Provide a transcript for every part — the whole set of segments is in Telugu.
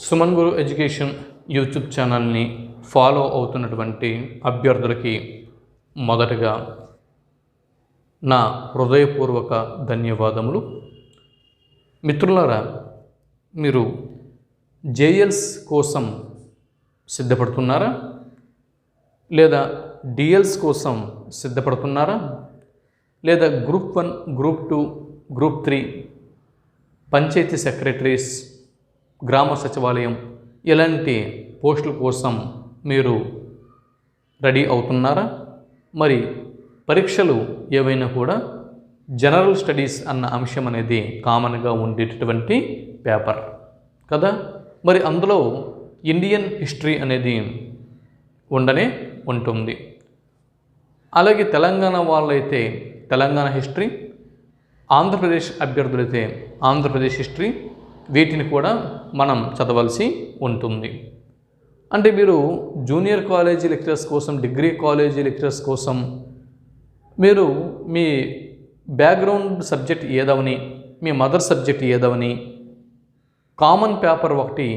సుమన్ గురు ఎడ్యుకేషన్ యూట్యూబ్ ఛానల్ని ఫాలో అవుతున్నటువంటి అభ్యర్థులకి మొదటగా నా హృదయపూర్వక ధన్యవాదములు. మిత్రులారా, మీరు జేఎల్స్ కోసం సిద్ధపడుతున్నారా లేదా డిఎల్స్ కోసం సిద్ధపడుతున్నారా లేదా group 1, group 2, group 3 panchayati secretaries, గ్రామ సచివాలయం ఇలాంటి పోస్టుల కోసం మీరు రెడీ అవుతున్నారా? మరి పరీక్షలు ఏవైనా కూడా జనరల్ స్టడీస్ అన్న అంశం అనేది కామన్గా ఉండేటటువంటి పేపర్ కదా. మరి అందులో ఇండియన్ హిస్టరీ అనేది ఉండనే ఉంటుంది. అలాగే తెలంగాణ వాళ్ళైతే తెలంగాణ హిస్టరీ, ఆంధ్రప్రదేశ్ అభ్యర్థులైతే ఆంధ్రప్రదేశ్ హిస్టరీ, వీటిని కూడా మనం చదవాల్సి ఉంటుంది. అంటే మీరు జూనియర్ కాలేజీ లెక్చరర్స్ కోసం, డిగ్రీ కాలేజీ లెక్చరర్స్ కోసం మీరు మీ బ్యాక్గ్రౌండ్ సబ్జెక్ట్ ఏదవని, మీ మదర్ సబ్జెక్ట్ ఏదవని కామన్ పేపర్ ఒకటి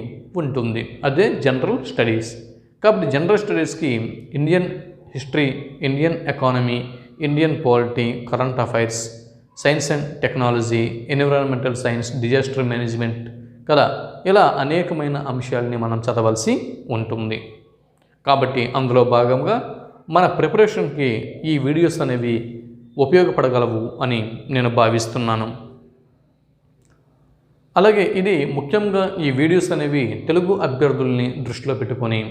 ఉంటుంది, అదే జనరల్ స్టడీస్. కాబట్టి general స్టడీస్కి Indian history, Indian economy, Indian polity, current affairs, science and technology, environmental science, disaster management కదా, ఇలా అనేకమైన అంశాలని మనం చదవాల్సి ఉంటుంది. కాబట్టి అందులో భాగంగా మన ప్రిపరేషన్కి ఈ వీడియోస్ అనేవి ఉపయోగపడగలవు అని నేను భావిస్తున్నాను. అలాగే ఇది ముఖ్యంగా ఈ వీడియోస్ అనేవి తెలుగు అభ్యర్థుల్ని దృష్టిలో పెట్టుకొని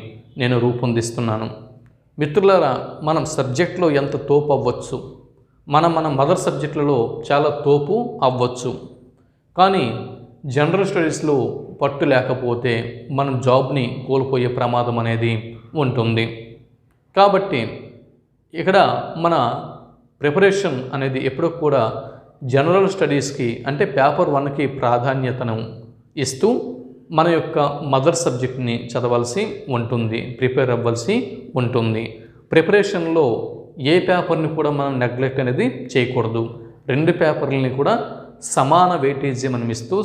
నేను రూపొందిస్తున్నాను. మిత్రులారా, మనం సబ్జెక్ట్లో ఎంత తోపు అవ్వచ్చు, మన మదర్ సబ్జెక్టులలో చాలా తోపు అవ్వచ్చు, కానీ జనరల్ స్టడీస్లో పట్టు లేకపోతే మనం జాబ్ని కోల్పోయే ప్రమాదం అనేది ఉంటుంది. కాబట్టి ఇక్కడ మన ప్రిపరేషన్ అనేది ఎప్పుడూ కూడా జనరల్ స్టడీస్కి అంటే పేపర్ 1కి ప్రాధాన్యతను ఇస్తూ మన యొక్క మదర్ సబ్జెక్ట్ని చదవాల్సి ఉంటుంది, ప్రిపేర్ అవ్వాల్సి ఉంటుంది. ప్రిపరేషన్లో ఏ పేపర్ని కూడా మనం నెగ్లెక్ట్ అనేది చేయకూడదు. 2 పేపర్లని కూడా సమాన వెయిటేజీ మనం ఇస్తూ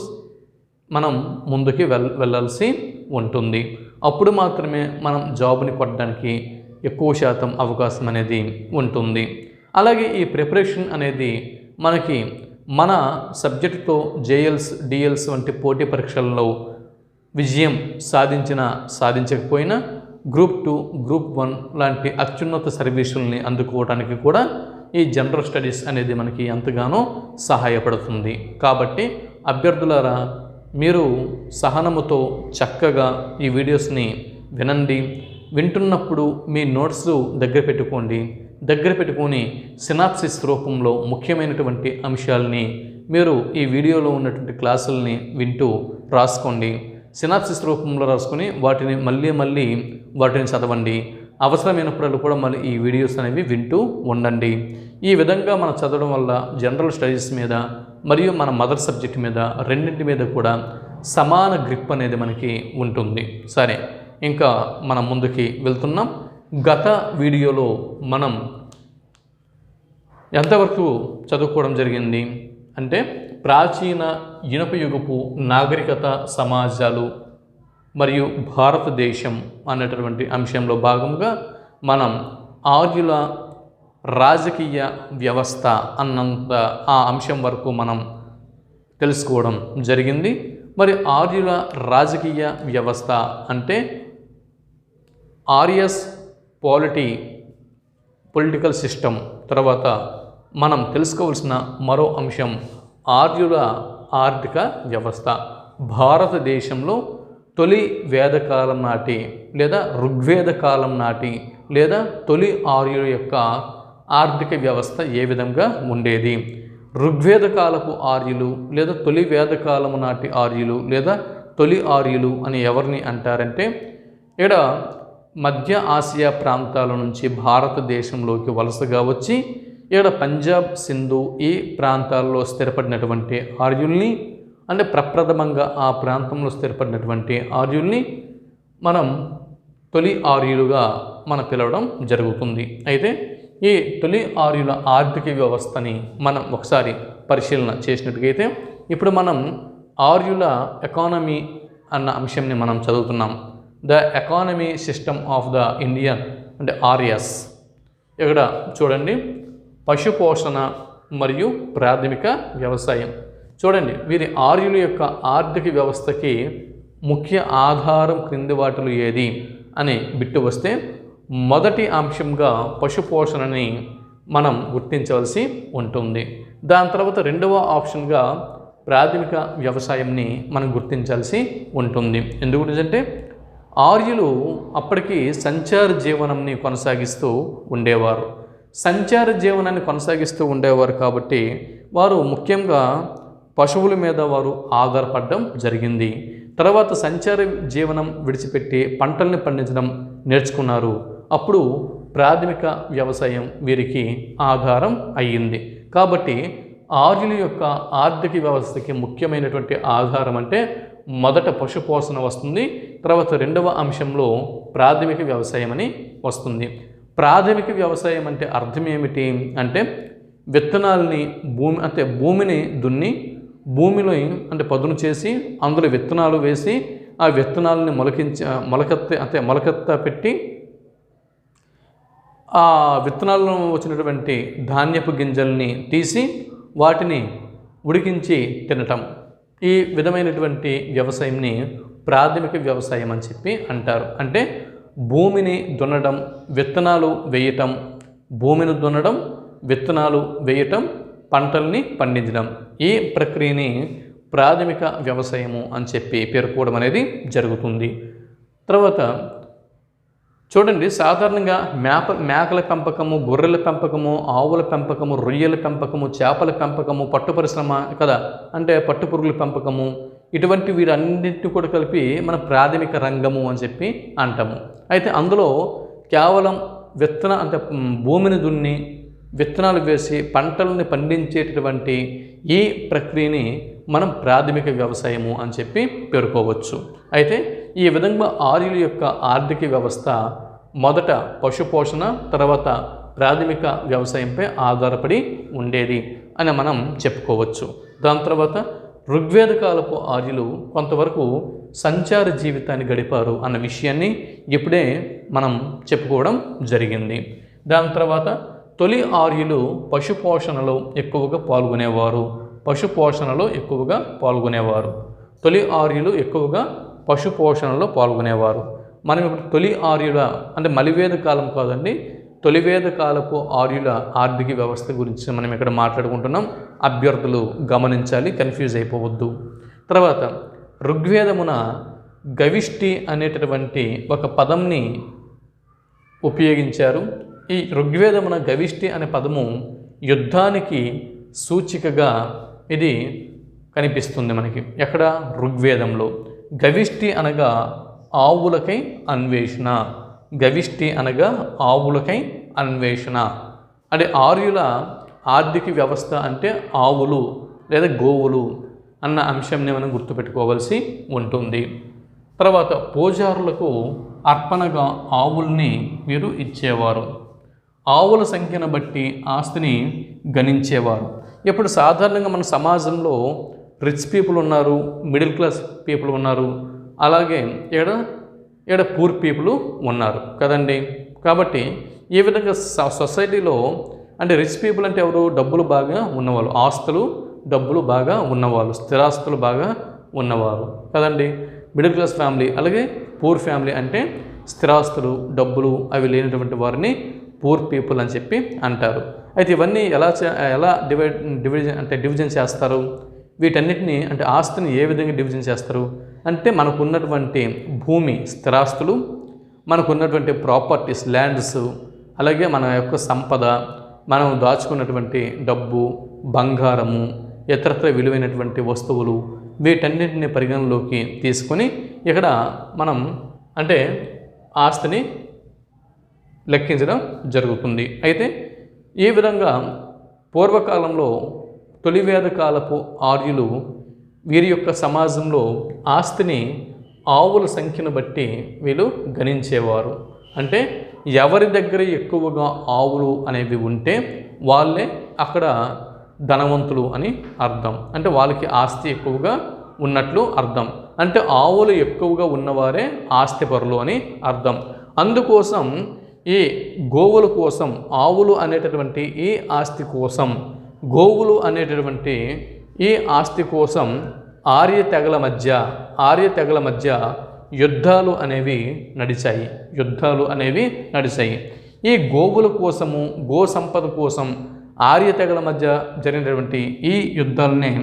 మనం ముందుకి వెళ్ళాల్సి ఉంటుంది. అప్పుడు మాత్రమే మనం జాబ్ని కొట్టడానికి ఎక్కువ శాతం అవకాశం అనేది ఉంటుంది. అలాగే ఈ ప్రిపరేషన్ అనేది మనకి మన సబ్జెక్టుతో జేఎల్స్, డిఎల్స్ వంటి పోటీ పరీక్షల్లో విజయం సాధించకపోయినా గ్రూప్ 2, గ్రూప్ 1 లాంటి అత్యున్నత సర్వీసుల్ని అందుకోవడానికి కూడా ఈ జనరల్ స్టడీస్ అనేది మనకి ఎంతగానో సహాయపడుతుంది. కాబట్టి అభ్యర్థులారా, మీరు సహనముతో చక్కగా ఈ వీడియోస్ని వినండి. వింటున్నప్పుడు మీ నోట్స్ దగ్గర పెట్టుకొని సినాప్సిస్ రూపంలో ముఖ్యమైనటువంటి అంశాలని మీరు ఈ వీడియోలో ఉన్నటువంటి క్లాసుల్ని వింటూ రాసుకోండి. సినాప్సిస్ రూపంలో రాసుకొని వాటిని మళ్ళీ వాటిని చదవండి. అవసరమైనప్పుడు కూడా మళ్ళీ ఈ వీడియోస్ అనేవి వింటూ ఉండండి. ఈ విధంగా మనం చదవడం వల్ల జనరల్ స్టడీస్ మీద మరియు మన మదర్ సబ్జెక్ట్ మీద రెండింటి మీద కూడా సమాన గ్రిప్ అనేది మనకి ఉంటుంది. సరే, ఇంకా మనం ముందుకి వెళ్తున్నాం. గత వీడియోలో మనం ఎంతవరకు చదువుకోవడం జరిగింది అంటే ప్రాచీన ఇనుప యుగపు నాగరికత సమాజాలు మరియు భారతదేశం అనేటటువంటి అంశంలో భాగంగా మనం ఆర్యుల రాజకీయ వ్యవస్థ అన్నంత ఆ అంశం వరకు మనం తెలుసుకోవడం జరిగింది. మరి ఆర్యుల రాజకీయ వ్యవస్థ అంటే ఆర్యస్ పొలిటికల్ సిస్టమ్. తర్వాత మనం తెలుసుకోవాల్సిన మరో అంశం ఆర్యుల ఆర్థిక వ్యవస్థ. భారతదేశంలో తొలి వేదకాలం నాటి లేదా ఋగ్వేద కాలం నాటి లేదా తొలి ఆర్యుల యొక్క ఆర్థిక వ్యవస్థ ఏ విధంగా ఉండేది. ఋగ్వేద కాలపు ఆర్యులు లేదా తొలి వేదకాలము నాటి ఆర్యులు లేదా తొలి ఆర్యులు అని ఎవరిని అంటారంటే, ఇక్కడ మధ్య ఆసియా ప్రాంతాల నుంచి భారతదేశంలోకి వలసగా వచ్చి ఇక్కడ పంజాబ్, సింధు ఈ ప్రాంతాల్లో స్థిరపడినటువంటి ఆర్యుల్ని, అంటే ప్రప్రథమంగా ఆ ప్రాంతంలో స్థిరపడినటువంటి ఆర్యుల్ని మనం తొలి ఆర్యులుగా మనం పిలవడం జరుగుతుంది. అయితే ఈ తొలి ఆర్యుల ఆర్థిక వ్యవస్థని మనం ఒకసారి పరిశీలన చేసినట్టుగైతే ఇప్పుడు మనం ఆర్యుల ఎకానమీ అన్న అంశంని మనం చదువుతున్నాం. The economy system of the Indian అంటే ఆర్ఎస్. ఇక్కడ చూడండి, పశుపోషణ మరియు ప్రాథమిక వ్యవసాయం. చూడండి, వీరి ఆర్యుల యొక్క ఆర్థిక వ్యవస్థకి ముఖ్య ఆధారం క్రింది వాటిలో ఏది అని బిట్టు వస్తే మొదటి అంశంగా పశుపోషణని మనం గుర్తించవలసి ఉంటుంది. దాని తర్వాత రెండవ ఆప్షన్గా ప్రాథమిక వ్యవసాయంని మనం గుర్తించాల్సి ఉంటుంది. ఎందుకంటే ఆర్యులు అప్పటికి సంచార జీవనంని కొనసాగిస్తూ ఉండేవారు. సంచార జీవనాన్ని కొనసాగిస్తూ ఉండేవారు కాబట్టి వారు ముఖ్యంగా పశువుల మీద వారు ఆధారపడడం జరిగింది. తర్వాత సంచార జీవనం విడిచిపెట్టి పంటల్ని పండించడం నేర్చుకున్నారు. అప్పుడు ప్రాథమిక వ్యవసాయం వీరికి ఆధారం అయ్యింది. కాబట్టి ఆర్యుల యొక్క ఆర్థిక వ్యవస్థకి ముఖ్యమైనటువంటి ఆధారం అంటే మొదట పశుపోషణ వస్తుంది, తర్వాత రెండవ అంశంలో ప్రాథమిక వ్యవసాయం అని వస్తుంది. ప్రాథమిక వ్యవసాయం అంటే అర్థం ఏమిటి అంటే విత్తనాలని భూమిని దున్ని భూమిలో అంటే పదును చేసి అందులో విత్తనాలు వేసి ఆ విత్తనాలని మొలకెత్త పెట్టి ఆ విత్తనాలను వచ్చినటువంటి ధాన్యపు గింజల్ని తీసి వాటిని ఉడికించి తినటం, ఈ విధమైనటువంటి వ్యవసాయంని ప్రాథమిక వ్యవసాయం అని చెప్పి అంటారు. అంటే భూమిని దున్నడం, విత్తనాలు వేయటం, భూమిని దున్నడం, విత్తనాలు వేయటం, పంటల్ని పండించడం, ఈ ప్రక్రియని ప్రాథమిక వ్యవసాయము అని చెప్పి పేర్కోవడం అనేది జరుగుతుంది. తర్వాత చూడండి, సాధారణంగా మేకల పెంపకము, గొర్రెల పెంపకము, ఆవుల పెంపకము, రొయ్యల పెంపకము, చేపల పెంపకము, పట్టు పరిశ్రమ కదా అంటే పట్టుపురుగుల పెంపకము, ఇటువంటి వీరన్నింటినీ కూడా కలిపి మన ప్రాథమిక రంగము అని చెప్పి అంటాము. అయితే అందులో కేవలం భూమిని దున్ని విత్తనాలు వేసి పంటలని పండించేటటువంటి ఈ ప్రక్రియని మనం ప్రాథమిక వ్యవసాయము అని చెప్పి పేర్కోవచ్చు. అయితే ఈ విధంగా ఆర్యుల యొక్క ఆర్థిక వ్యవస్థ మొదట పశుపోషణ, తర్వాత ప్రాథమిక వ్యవసాయంపై ఆధారపడి ఉండేది అని మనం చెప్పుకోవచ్చు. దాని తర్వాత ఋగ్వేద కాలపు ఆర్యులు కొంతవరకు సంచార జీవితాన్ని గడిపారు అన్న విషయాన్ని ఇప్పుడే మనం చెప్పుకోవడం జరిగింది. దాని తర్వాత తొలి ఆర్యులు పశుపోషణలో ఎక్కువగా పాల్గొనేవారు. తొలి ఆర్యులు ఎక్కువగా పశుపోషణలో పాల్గొనేవారు. మనం ఇప్పుడు తొలి ఆర్యుల అంటే మలివేద కాలం కాదండి, తొలివేద కాలపు ఆర్యుల ఆర్థిక వ్యవస్థ గురించి మనం ఇక్కడ మాట్లాడుకుంటున్నాం. అభ్యర్థులు గమనించాలి, కన్ఫ్యూజ్ అయిపోవద్దు. తర్వాత ఋగ్వేదమున గవిష్టి అనేటటువంటి ఒక పదంని ఉపయోగించారు. ఈ ఋగ్వేదమున గవిష్టి అనే పదము యుద్ధానికి సూచికగా ఇది కనిపిస్తుంది మనకి. ఎక్కడ? ఋగ్వేదంలో. గవిష్టి అనగా ఆవులకై అన్వేషణ. గవిష్టి అనగా ఆవులకై అన్వేషణ. అంటే ఆర్యుల ఆర్థిక వ్యవస్థ అంటే ఆవులు లేదా గోవులు అన్న అంశంని మనం గుర్తుపెట్టుకోవాల్సి ఉంటుంది. తర్వాత పూజారులకు అర్పణగా ఆవుల్ని వీరు ఇచ్చేవారు. ఆవుల సంఖ్యను బట్టి ఆస్తిని గణించేవారు. ఇప్పుడు సాధారణంగా మన సమాజంలో రిచ్ పీపుల్ ఉన్నారు, మిడిల్ క్లాస్ పీపుల్ ఉన్నారు, అలాగే ఇక్కడ పూర్ పీపుల్ ఉన్నారు కదండి. కాబట్టి ఈ విధంగా సొసైటీలో అంటే రిచ్ పీపుల్ అంటే ఎవరు? డబ్బులు బాగా ఉన్నవాళ్ళు, ఆస్తులు డబ్బులు బాగా ఉన్నవాళ్ళు, స్థిరాస్తులు బాగా ఉన్నవారు కదండి. మిడిల్ క్లాస్ ఫ్యామిలీ అలాగే పూర్ ఫ్యామిలీ అంటే స్థిరాస్తులు డబ్బులు అవి లేనటువంటి వారిని పూర్ పీపుల్ అని చెప్పి అంటారు. అయితే ఇవన్నీ ఎలా డివిజన్ చేస్తారు? వీటన్నిటిని అంటే ఆస్తిని ఏ విధంగా డివిజన్ చేస్తారు అంటే మనకున్నటువంటి భూమి స్థిరాస్తులు, మనకున్నటువంటి ప్రాపర్టీస్ ల్యాండ్స్, అలాగే మన యొక్క సంపద, మనం దాచుకున్నటువంటి డబ్బు, బంగారము, ఇతరత్ర విలువైనటువంటి వస్తువులు, వీటన్నిటిని పరిగణలోకి తీసుకొని ఇక్కడ మనం అంటే ఆస్తిని లెక్కించడం జరుగుతుంది. అయితే ఈ విధంగా పూర్వకాలంలో తొలివేద కాలపు ఆర్యులు వీరి యొక్క సమాజంలో ఆస్తిని ఆవుల సంఖ్యను బట్టి వీళ్ళు గణించేవారు. అంటే ఎవరి దగ్గర ఎక్కువగా ఆవులు అనేవి ఉంటే వాళ్ళే అక్కడ ధనవంతులు అని అర్థం. అంటే వాళ్ళకి ఆస్తి ఎక్కువగా ఉన్నట్లు అర్థం. అంటే ఆవులు ఎక్కువగా ఉన్నవారే ఆస్తిపరులు అని అర్థం. అందుకోసం ఈ గోవుల కోసం, ఆవులు అనేటటువంటి ఈ ఆస్తి కోసం, గోవులు అనేటటువంటి ఈ ఆస్తి కోసం ఆర్య తెగల మధ్య యుద్ధాలు అనేవి నడిచాయి. ఈ గోవుల కోసము, గో సంపద కోసం ఆర్య తెగల మధ్య జరిగినటువంటి ఈ యుద్ధాలనే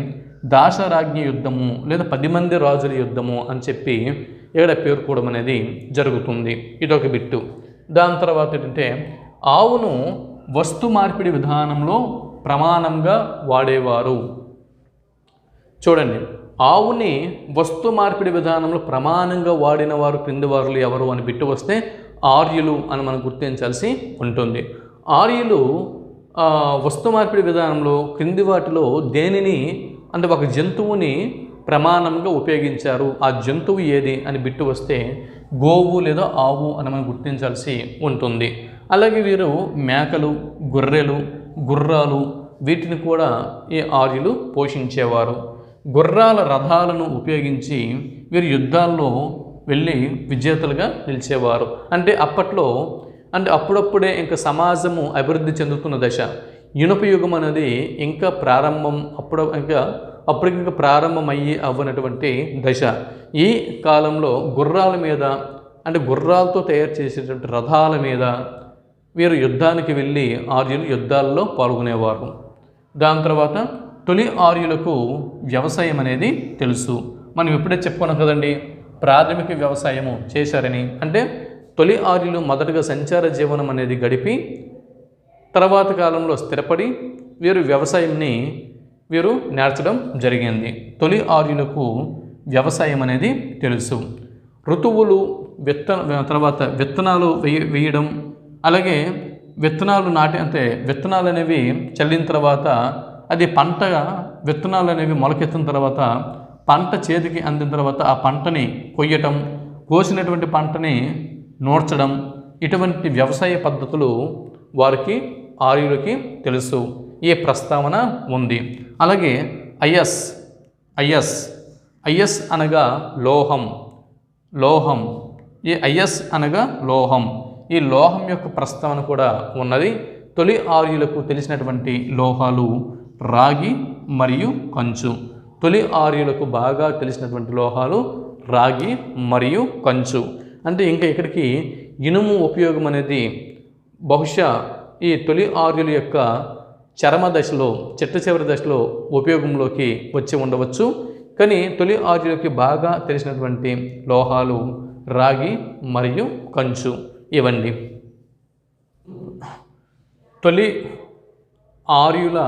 దాశరాజ్ఞి యుద్ధము లేదా 10 మంది రాజుల యుద్ధము అని చెప్పి ఇక్కడ పేర్కోవడం అనేది జరుగుతుంది. ఇదొక బిట్టు. దాని తర్వాత ఏంటంటే ఆవును వస్తు మార్పిడి విధానంలో ప్రమాణంగా వాడేవారు. చూడండి, ఆవుని వస్తు మార్పిడి విధానంలో ప్రమాణంగా వాడిన వారు క్రింది వారులు ఎవరు అని బిట్టు వస్తే ఆర్యులు అని మనం గుర్తించాల్సి ఉంటుంది. ఆర్యులు వస్తు మార్పిడి విధానంలో క్రింది వాటిలో దేనిని, అంటే ఒక జంతువుని ప్రమాణంగా ఉపయోగించారు, ఆ జంతువు ఏది అని బిట్టు వస్తే గోవు లేదా ఆవు అని మనం గుర్తించాల్సి ఉంటుంది. అలాగే వీరు మేకలు, గొర్రెలు, గుర్రాలు వీటిని కూడా ఈ ఆర్యులు పోషించేవారు. గుర్రాల రథాలను ఉపయోగించి వీరు యుద్ధాల్లో వెళ్ళి విజేతలుగా నిలిచేవారు. అంటే అప్పుడప్పుడే ఇంకా సమాజము అభివృద్ధి చెందుతున్న దశ. ఇనుప యుగం అనేది ఇంకా అప్పటికి ప్రారంభమయ్యి అవ్వనటువంటి దశ. ఈ కాలంలో గుర్రాల మీద, అంటే గుర్రాలతో తయారు చేసేటువంటి రథాల మీద వీరు యుద్ధానికి వెళ్ళి ఆర్యులు యుద్ధాల్లో పాల్గొనేవారు. దాని తర్వాత తొలి ఆర్యులకు వ్యవసాయం అనేది తెలుసు. మనం ఇప్పుడే చెప్పుకున్నాం కదండి, ప్రాథమిక వ్యవసాయము చేశారని. అంటే తొలి ఆర్యులు మొదటగా సంచార జీవనం అనేది గడిపి తర్వాత కాలంలో స్థిరపడి వీరు వ్యవసాయంని నేర్చడం జరిగింది. తొలి ఆర్యులకు వ్యవసాయం అనేది తెలుసు. ఋతువులు, తర్వాత విత్తనాలు వేయడం, అలాగే విత్తనాలు అనేవి చల్లిన తర్వాత అది విత్తనాలు అనేవి మొలకెత్తిన తర్వాత పంట చేతికి అందిన తర్వాత ఆ పంటని కొయ్యటం, కోసినటువంటి పంటని నూర్చడం, ఇటువంటి వ్యవసాయ పద్ధతులు ఆర్యులకి తెలుసు. ఈ ప్రస్తావన ఉంది. అలాగే అయస్ అనగా లోహం. ఈ అయస్ అనగా లోహం. ఈ లోహం యొక్క ప్రస్తావన కూడా ఉన్నది. తొలి ఆర్యులకు తెలిసినటువంటి లోహాలు రాగి మరియు కంచు. తొలి ఆర్యులకు బాగా తెలిసినటువంటి లోహాలు రాగి మరియు కంచు. అంటే ఇంకా ఇక్కడికి ఇనుము ఉపయోగం అనేది బహుశా ఈ తొలి ఆర్యుల యొక్క చరమ దశలో, చిట్ట చివరి దశలో ఉపయోగంలోకి వచ్చి ఉండవచ్చు. కానీ తొలి ఆర్యులకి బాగా తెలిసినటువంటి లోహాలు రాగి మరియు కంచు ఇవ్వండి. తొలి ఆర్యుల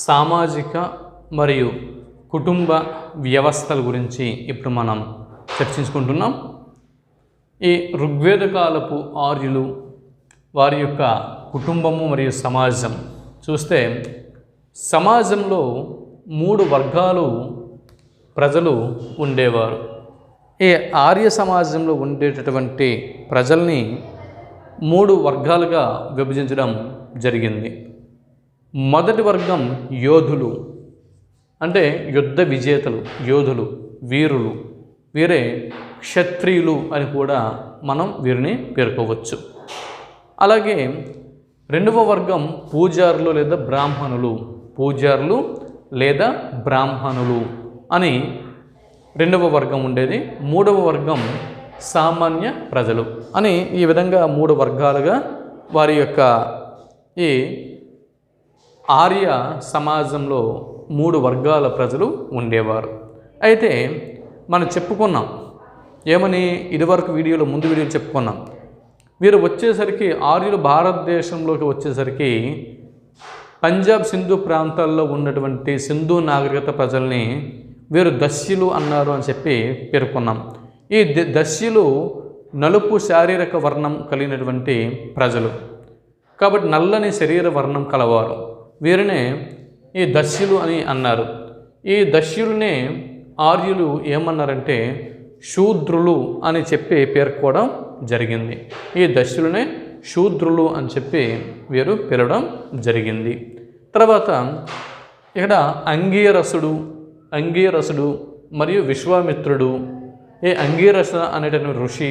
సామాజిక మరియు కుటుంబ వ్యవస్థల గురించి ఇప్పుడు మనం చర్చించుకుంటున్నాం. ఈ ఋగ్వేద కాలపు ఆర్యులు, వారి యొక్క కుటుంబము మరియు సమాజం చూస్తే సమాజంలో 3 వర్గాలు ప్రజలు ఉండేవారు. ఈ ఆర్య సమాజంలో ఉండేటటువంటి ప్రజల్ని 3 వర్గాలుగా విభజించడం జరిగింది. మొదటి వర్గం యోధులు, అంటే యుద్ధ విజేతలు, యోధులు, వీరులు. వీరే క్షత్రియులు అని కూడా మనం వీరిని పేర్కోవచ్చు. అలాగే రెండవ వర్గం పూజారులు లేదా బ్రాహ్మణులు అని రెండవ వర్గం ఉండేది. మూడవ వర్గం సామాన్య ప్రజలు అని ఈ విధంగా 3 వర్గాలుగా వారి యొక్క ఈ ఆర్య సమాజంలో 3 వర్గాల ప్రజలు ఉండేవారు. అయితే మనం చెప్పుకున్నాం ఏమని, ఇదివరకు ముందు వీడియోలో చెప్పుకున్నాం, వీరు వచ్చేసరికి ఆర్యులు భారతదేశంలోకి వచ్చేసరికి పంజాబ్ సింధు ప్రాంతాల్లో ఉన్నటువంటి సింధు నాగరికత ప్రజల్ని వీరు దస్యులు అన్నారు అని చెప్పి పేర్కొన్నాం. ఈ దస్యులు నలుపు శారీరక వర్ణం కలిగినటువంటి ప్రజలు కాబట్టి నల్లని శరీర వర్ణం కలవారు. వీరినే ఈ దస్యులు అని అన్నారు. ఈ దస్యులనే ఆర్యులు ఏమన్నారంటే శూద్రులు అని చెప్పి పేర్కోవడం జరిగింది. ఈ దస్యులనే శూద్రులు అని చెప్పి వీరు పిలవడం జరిగింది. తర్వాత ఇక్కడ అంగీరసుడు మరియు విశ్వామిత్రుడు, ఈ అంగీరస అనేటటువంటి ఋషి,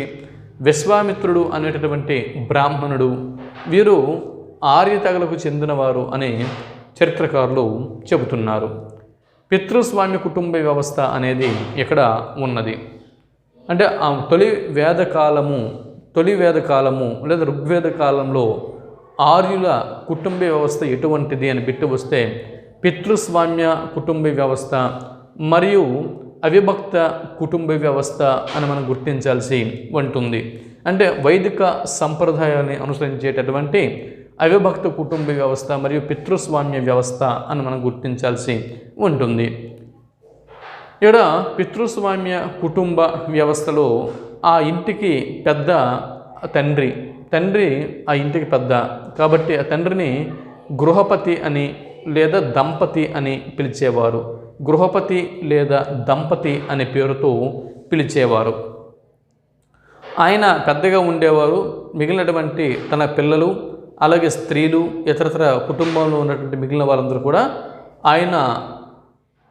విశ్వామిత్రుడు అనేటటువంటి బ్రాహ్మణుడు, వీరు ఆర్య తెగలకు చెందినవారు అని చరిత్రకారులు చెబుతున్నారు. పితృస్వామ్య కుటుంబ వ్యవస్థ అనేది ఇక్కడ ఉన్నది. అంటే ఆ తొలి వేద కాలము లేదా ఋగ్వేద కాలంలో ఆర్యుల కుటుంబ వ్యవస్థ ఎటువంటిది అని బిట్టు వస్తే పితృస్వామ్య కుటుంబ వ్యవస్థ మరియు అవిభక్త కుటుంబ వ్యవస్థ అని మనం గుర్తించాల్సి ఉంటుంది. అంటే వైదిక సంప్రదాయాన్ని అనుసరించేటటువంటి అవిభక్త కుటుంబ వ్యవస్థ మరియు పితృస్వామ్య వ్యవస్థ అని మనం గుర్తించాల్సి ఉంటుంది. ఇక్కడ పితృస్వామ్య కుటుంబ వ్యవస్థలో ఆ ఇంటికి పెద్ద తండ్రి ఆ ఇంటికి పెద్ద కాబట్టి ఆ తండ్రిని గృహపతి అని లేదా దంపతి అని పిలిచేవారు. గృహపతి లేదా దంపతి అనే పేరుతో పిలిచేవారు. ఆయన పెద్దగా ఉండేవారు. మిగిలినటువంటి తన పిల్లలు అలాగే స్త్రీలు ఇతరతర కుటుంబంలో ఉన్నటువంటి మిగిలిన వారందరూ కూడా ఆయన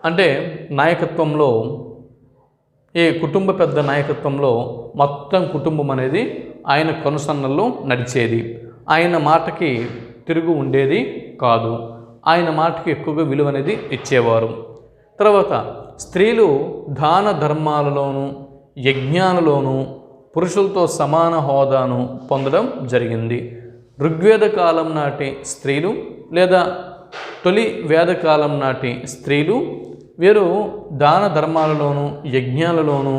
అంటే నాయకత్వంలో, ఈ కుటుంబ పెద్ద నాయకత్వంలో మొత్తం కుటుంబం అనేది ఆయన కనుసన్నల్లో నడిచేది. ఆయన మాటకి తిరుగు ఉండేది కాదు. ఆయన మాటకి ఎక్కువగా విలువ అనేది ఇచ్చేవారు. తర్వాత స్త్రీలు దాన ధర్మాలలోనూ యజ్ఞాలలోనూ పురుషులతో సమాన హోదాను పొందడం జరిగింది. ఋగ్వేద కాలం నాటి స్త్రీలు లేదా తొలి వేదకాలం నాటి స్త్రీలు వీరు దాన ధర్మాలలోనూ యజ్ఞాలలోనూ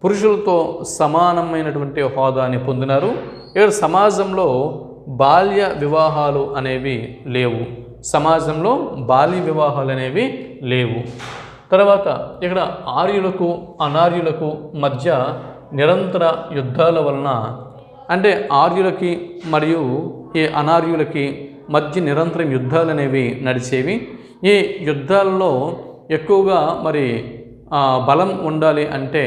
పురుషులతో సమానమైనటువంటి హోదాని పొందినారు. ఇక్కడ సమాజంలో బాల్య వివాహాలు అనేవి లేవు. తర్వాత ఇక్కడ ఆర్యులకు అనార్యులకు మధ్య నిరంతర యుద్ధాల వలన, అంటే ఆర్యులకి మరియు ఈ అనార్యులకి మధ్య నిరంతరం యుద్ధాలు అనేవి నడిచేవి. ఈ యుద్ధాలలో ఎక్కువగా బలం ఉండాలి అంటే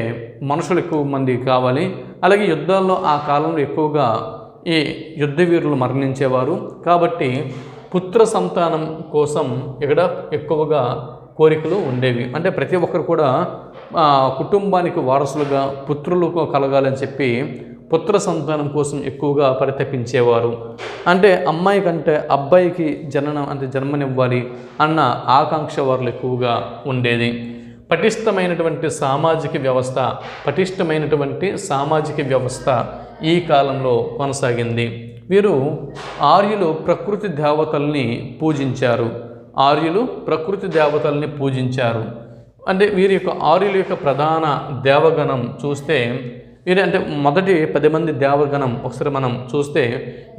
మనుషులు ఎక్కువ మంది కావాలి. అలాగే యుద్ధాల్లో ఆ కాలంలో ఎక్కువగా ఈ యుద్ధ వీరులు మరణించేవారు. కాబట్టి పుత్ర సంతానం కోసం ఇక్కడ ఎక్కువగా కోరికలు ఉండేవి. అంటే ప్రతి ఒక్కరు కూడా కుటుంబానికి వారసులుగా పుత్రులు కలగాలని చెప్పి పుత్ర సంతానం కోసం ఎక్కువగా పరితపించేవారు. అంటే అమ్మాయి కంటే అబ్బాయికి జన్మనివ్వాలి అన్న ఆకాంక్ష వారిలో ఎక్కువగా ఉండేది. పటిష్టమైనటువంటి సామాజిక వ్యవస్థ ఈ కాలంలో కొనసాగింది. వీరు ఆర్యులు ప్రకృతి దేవతల్ని పూజించారు. అంటే వీరి యొక్క ఆర్యుల యొక్క ప్రధాన దేవగణం చూస్తే అంటే మొదటి 10 మంది దేవగణం ఒకసారి మనం చూస్తే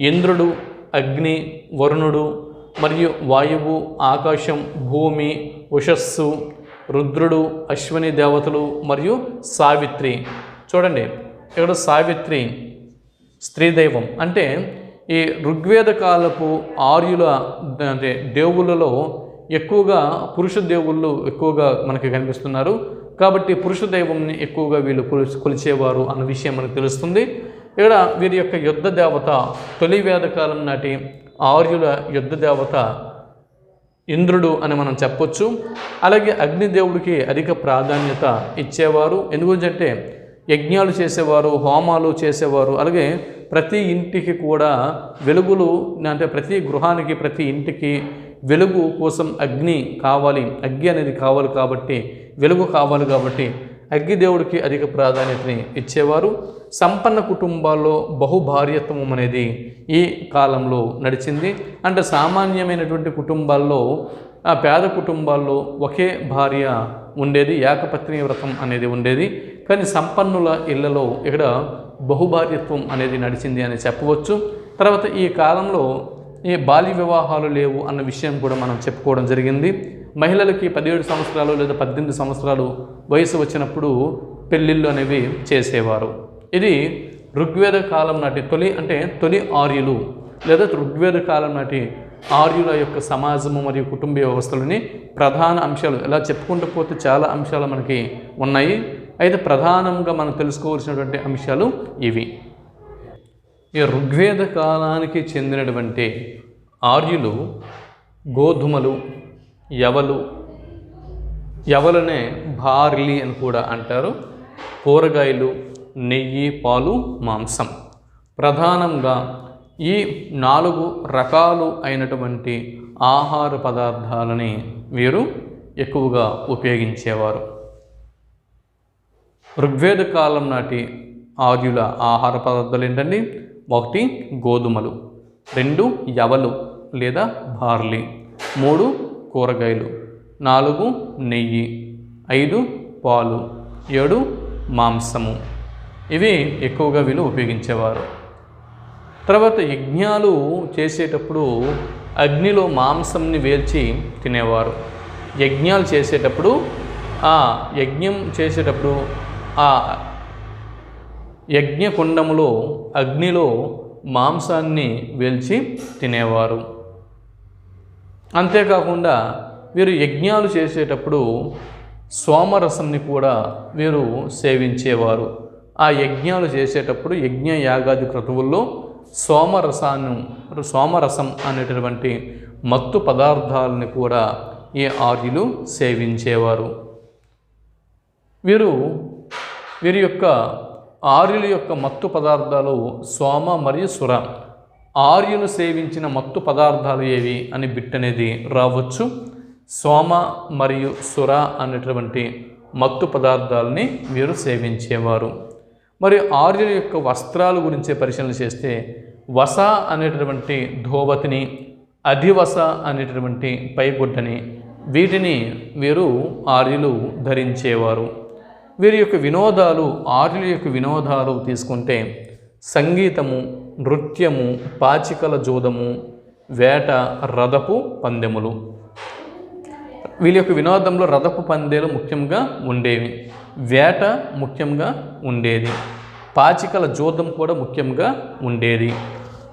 ఇంద్రుడు, అగ్ని, వరుణుడు మరియు వాయువు, ఆకాశం, భూమి, ఉషస్సు, రుద్రుడు, అశ్విని దేవతలు మరియు సావిత్రి. చూడండి ఇక్కడ సావిత్రి స్త్రీదైవం. అంటే ఈ ఋగ్వేద కాలపు ఆర్యుల అంటే దేవుళ్ళలో ఎక్కువగా పురుష దేవుళ్ళు ఎక్కువగా మనకి కనిపిస్తున్నారు. కాబట్టి పురుష దైవంని ఎక్కువగా వీళ్ళు కొలిచేవారు అన్న విషయం మనకు తెలుస్తుంది. ఇక్కడ వీరి యొక్క యుద్ధ దేవత తొలి వేదకాలం నాటి ఆర్యుల యుద్ధ దేవత ఇంద్రుడు అని మనం చెప్పొచ్చు. అలాగే అగ్నిదేవుడికి అధిక ప్రాధాన్యత ఇచ్చేవారు. ఎందుకంటే యజ్ఞాలు చేసేవారు, హోమాలు చేసేవారు. అలాగే ప్రతి ఇంటికి కూడా వెలుగులు, అంటే ప్రతి గృహానికి ప్రతి ఇంటికి వెలుగు కోసం అగ్ని అనేది కావాలి కాబట్టి వెలుగు కావాలి కాబట్టి అగ్నిదేవుడికి అధిక ప్రాధాన్యతని ఇచ్చేవారు. సంపన్న కుటుంబాల్లో బహుభార్యత్వం అనేది ఈ కాలంలో నడిచింది. అంటే సామాన్యమైనటువంటి కుటుంబాల్లో, పేద కుటుంబాల్లో ఒకే భార్య ఉండేది, ఏకపత్ని వ్రతం అనేది ఉండేది. కానీ సంపన్నుల ఇళ్లలో ఇక్కడ బహుభార్యత్వం అనేది నడిచింది అని చెప్పవచ్చు. తర్వాత ఈ కాలంలో ఈ బాల్య వివాహాలు లేవు అన్న విషయం కూడా మనం చెప్పుకోవడం జరిగింది. మహిళలకి 17 సంవత్సరాలు లేదా 18 సంవత్సరాలు వయసు వచ్చినప్పుడు పెళ్ళిళ్ళు అనేవి చేసేవారు. ఇది ఋగ్వేద కాలం నాటి తొలి ఆర్యులు లేదా ఋగ్వేద కాలం నాటి ఆర్యుల యొక్క సమాజము మరియు కుటుంబ వ్యవస్థలని ప్రధాన అంశాలు. ఇలా చెప్పుకుంటూ పోతే చాలా అంశాలు మనకి ఉన్నాయి. అయితే ప్రధానంగా మనం తెలుసుకోవాల్సినటువంటి అంశాలు ఇవి. ఈ ఋగ్వేద కాలానికి చెందినటువంటి ఆర్యులు గోధుమలు, యవలు, యవలనే బార్లీ అని కూడా అంటారు. కూరగాయలు, నెయ్యి, పాలు, మాంసం. ప్రధానంగా ఈ 4 రకాలు అయినటువంటి ఆహార పదార్థాలని వీరు ఎక్కువగా ఉపయోగించేవారు. ఋగ్వేద కాలం నాటి ఆర్యుల ఆహార పదార్థాలు ఏంటండి? 1 గోధుమలు, 2 యవలు లేదా బార్లీ, 3 కూరగాయలు, 4 నెయ్యి, 5 పాలు, 7 మాంసము. ఇవి ఎక్కువగా వీళ్ళు ఉపయోగించేవారు. తర్వాత యజ్ఞాలు చేసేటప్పుడు అగ్నిలో మాంసంని వేల్చి తినేవారు. యజ్ఞాలు చేసేటప్పుడు యజ్ఞం చేసేటప్పుడు ఆ యజ్ఞకుండములో అగ్నిలో మాంసాన్ని వేల్చి తినేవారు. అంతేకాకుండా వీరు యజ్ఞాలు చేసేటప్పుడు సోమరసంని కూడా వీరు సేవించేవారు. ఆ యజ్ఞాలు చేసేటప్పుడు యజ్ఞ యాగాది క్రతువుల్లో సోమరసం అనేటటువంటి మత్తు పదార్థాలని కూడా ఈ ఆర్యులు సేవించేవారు. వీరి యొక్క ఆర్యుల యొక్క మత్తు పదార్థాలు సోమ మరియు సుర. ఆర్యులు సేవించిన మత్తు పదార్థాలు ఏవి అని బిట్ అనేది రావచ్చు. సోమ మరియు సుర అనేటువంటి మత్తు పదార్థాలని వీరు సేవించేవారు. మరి ఆర్యుల యొక్క వస్త్రాల గురించి పరిశీలన చేస్తే వస అనేటటువంటి ధోవతిని, అధివస అనేటటువంటి పైగుడ్డని, వీటిని వీరు ఆర్యులు ధరించేవారు. వీరి యొక్క వినోదాలు, ఆర్యుల యొక్క వినోదాలు తీసుకుంటే సంగీతము, నృత్యము, పాచికల జూదము, వేట, రథపు పందెములు. వీళ్ళ యొక్క వినోదంలో రథపు పందేలు ముఖ్యంగా ఉండేవి, వేట ముఖ్యంగా ఉండేది, పాచికల జూదం కూడా ముఖ్యంగా ఉండేది.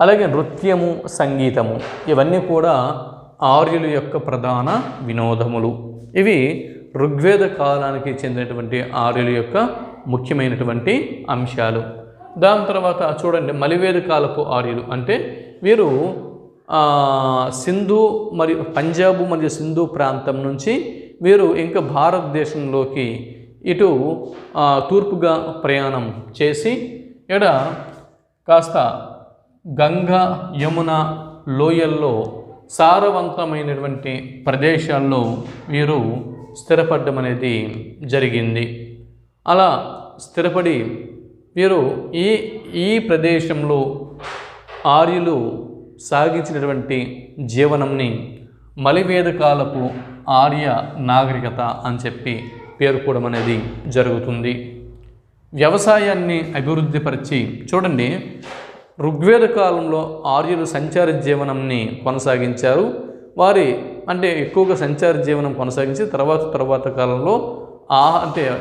అలాగే నృత్యము, సంగీతము ఇవన్నీ కూడా ఆర్యుల యొక్క ప్రధాన వినోదములు. ఇవి ఋగ్వేద కాలానికి చెందినటువంటి ఆర్యుల యొక్క ముఖ్యమైనటువంటి అంశాలు. దాని తర్వాత చూడండి, మలివేద కాలపు ఆర్యులు అంటే వీరు సింధు మరియు పంజాబు మరియు సింధు ప్రాంతం నుంచి వీరు ఇంకా భారతదేశంలోకి ఇటు తూర్పుగా ప్రయాణం చేసి ఇక్కడ కాస్త గంగా, యమున లోయల్లో సారవంతమైనటువంటి ప్రదేశాల్లో వీరు స్థిరపడడం అనేది జరిగింది. అలా స్థిరపడి వీరు ఈ ప్రదేశంలో ఆర్యులు సాగించినటువంటి జీవనంని మలివేద కాలపు ఆర్య నాగరికత అని చెప్పి పేర్కోవడం అనేది జరుగుతుంది. వ్యవసాయాన్ని అభివృద్ధిపరిచి చూడండి, ఋగ్వేద కాలంలో ఆర్యులు సంచార జీవనంని కొనసాగించారు. వారి అంటే ఎక్కువగా సంచార జీవనం కొనసాగించి తర్వాత కాలంలో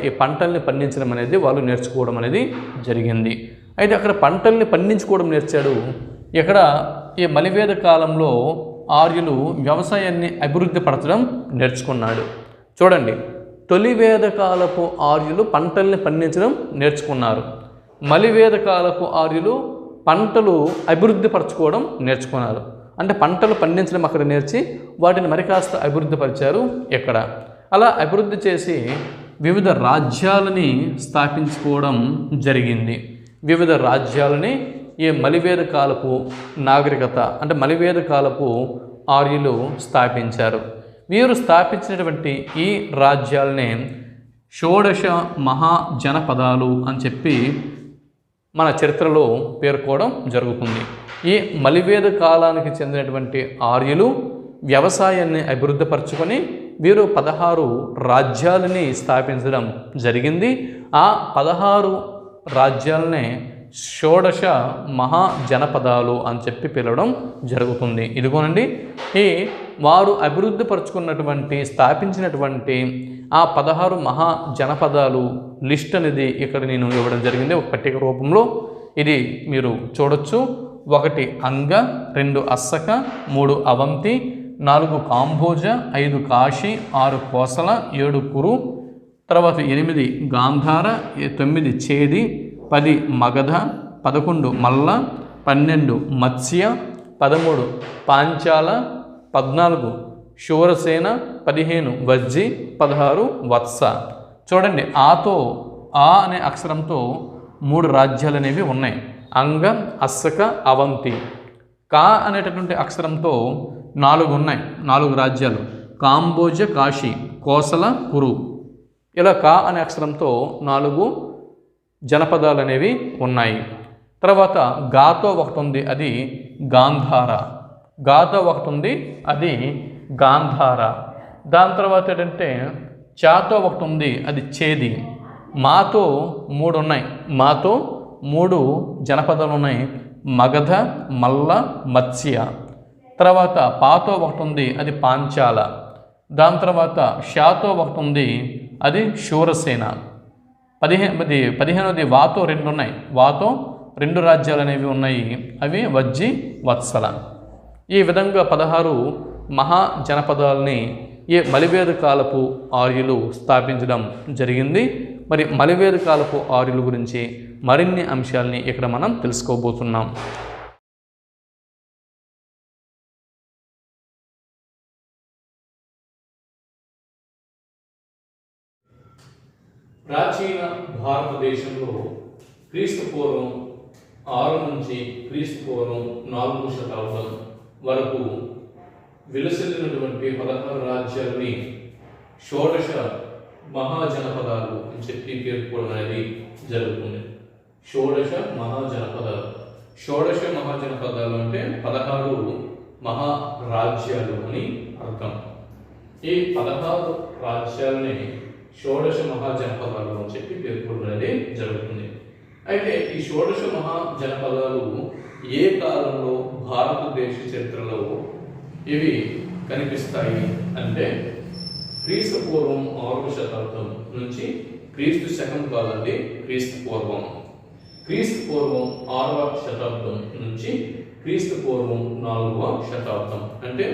ఈ పంటల్ని పండించడం అనేది వాళ్ళు నేర్చుకోవడం అనేది జరిగింది. అయితే అక్కడ పంటల్ని పండించుకోవడం నేర్చాడు. ఇక్కడ ఈ మలివేద కాలంలో ఆర్యులు వ్యవసాయాన్ని అభివృద్ధి పరచడం నేర్చుకున్నాడు. చూడండి, తొలివేద కాలపు ఆర్యులు పంటల్ని పండించడం నేర్చుకున్నారు. మలివేద కాలపు ఆర్యులు పంటలు అభివృద్ధి పరచుకోవడం నేర్చుకున్నారు. అంటే పంటలు పండించడం అక్కడ నేర్చి వాటిని మరికాస్త అభివృద్ధి పరిచారు ఇక్కడ. అలా అభివృద్ధి చేసి వివిధ రాజ్యాలని స్థాపించుకోవడం జరిగింది. వివిధ రాజ్యాలని ఈ మలివేద కాలపు నాగరికత అంటే మలివేద కాలపు ఆర్యులు స్థాపించారు. వీరు స్థాపించినటువంటి ఈ రాజ్యాలనే షోడశ మహాజనపదాలు అని చెప్పి మన చరిత్రలో పేర్కోవడం జరుగుతుంది. ఈ మలివేద కాలానికి చెందినటువంటి ఆర్యులు వ్యవసాయాన్ని అభివృద్ధిపరచుకొని వీరు 16 రాజ్యాలని స్థాపించడం జరిగింది. ఆ 16 రాజ్యాలనే షోడశ మహాజనపదాలు అని చెప్పి పిలవడం జరుగుతుంది. ఇదిగోనండి, వారు అభివృద్ధి పరుచుకున్నటువంటి స్థాపించినటువంటి ఆ 16 మహాజనపదాలు లిస్ట్ అనేది ఇక్కడ నేను ఇవ్వడం జరిగింది ఒక పట్టిక రూపంలో. ఇది మీరు చూడొచ్చు. 1 అంగ, 2 అస్సక, 3 అవంతి, 4 కాంబోజ, 5 కాశీ, 6 కోసల, 7 కురు, తర్వాత 8 గాంధార, 9 చేది, 10 మగధ, 11 మల్ల, 12 మత్స్య, 13 పాంచాల, 14 శూరసేన, 15 వజ్జి, 16 వత్స. చూడండి, ఆతో ఆ అనే అక్షరంతో 3 రాజ్యాలు అనేవి ఉన్నాయి. అంగ, అస్సక, అవంతి. కా అనేటటువంటి అక్షరంతో 4 ఉన్నాయి, 4 రాజ్యాలు. కాంబోజ, కాశీ, కోసల, కురు. ఇలా కా అనే అక్షరంతో 4 జనపదాలు అనేవి ఉన్నాయి. తర్వాత గాతో ఒకటి ఉంది, అది గాంధార. గాతో ఒకటి ఉంది, అది గాంధార. దాని తర్వాత ఏంటంటే చాతో ఒకటి ఉంది, అది చేది. మాతో 3 ఉన్నాయి, మాతో 3 జనపదాలు ఉన్నాయి, మగధ, మల్ల, మత్స్య. తర్వాత పాతో ఒకటి ఉంది, అది పాంచాల. దాని తర్వాత షాతో ఒకటి ఉంది, అది శూరసేన. 15ది వాతో 2 ఉన్నాయి, వాతో 2 రాజ్యాలు అనేవి ఉన్నాయి, అవి వజ్జి, వత్సల. ఈ విధంగా 16 మహా జనపదాలని ఈ మలివేద కాలపు ఆర్యులు స్థాపించడం జరిగింది. మరి మలివేద కాలపు ఆర్యుల గురించి మరిన్ని అంశాలని ఇక్కడ మనం తెలుసుకోబోతున్నాం. ప్రాచీన భారతదేశంలో క్రీస్తు పూర్వం 6 నుంచి క్రీస్తు పూర్వం 4 శతాబ్దం వరకు విలసిల్లినటువంటి 16 రాజ్యాలని షోడశ మహాజనపదాలు అని చెప్పి పేర్కొనడం అనేది జరుగుతుంది. షోడశ మహాజనపదాలు. షోడశ మహాజనపదాలు అంటే 16 మహారాజ్యాలు అని అర్థం. ఈ 16 రాజ్యాలని షోడశ మహాజనపదాలు అని చెప్పి పేర్కొనడం అనేది జరుగుతుంది. అయితే ఈ షోడశ మహాజనపదాలు ఏ కాలంలో భారతదేశ చరిత్రలో ఇవి కనిపిస్తాయి అంటే క్రీస్తు పూర్వం 6వ శతాబ్దం నుంచి క్రీస్తు శకం కాదండి, క్రీస్తు పూర్వం. క్రీస్తు పూర్వం 6వ శతాబ్దం నుంచి క్రీస్తు పూర్వం 4వ శతాబ్దం అంటే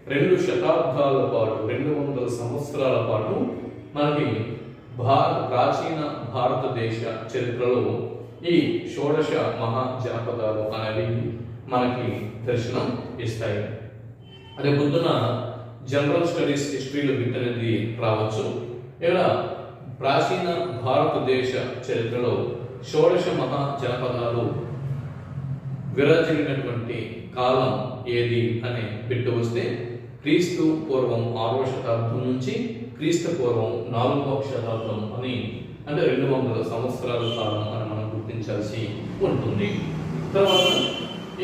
2 శతాబ్దాల పాటు, 200 సంవత్సరాల పాటు మనకి ప్రాచీన భారతదేశ చరిత్రలో ఈ షోడశ మహాజనపదాలు అనేవి మనకి దర్శనం ఇస్తాయి. అదే పొద్దున జనరల్ స్టడీస్ హిస్టరీలో బిట్ అనేది రావచ్చు. ఇక్కడ ప్రాచీన భారతదేశ చరిత్రలో షోడశ మహాజనపదాలు విరాజిల్లినటువంటి కాలం ఏది అనే బిట్టు వస్తే క్రీస్తు పూర్వం 6వ శతాబ్దం నుంచి క్రీస్తు పూర్వం 4వ శతాబ్దం అని, అంటే 200 సంవత్సరాల కాలం అని మనం గుర్తించాల్సి ఉంటుంది. తర్వాత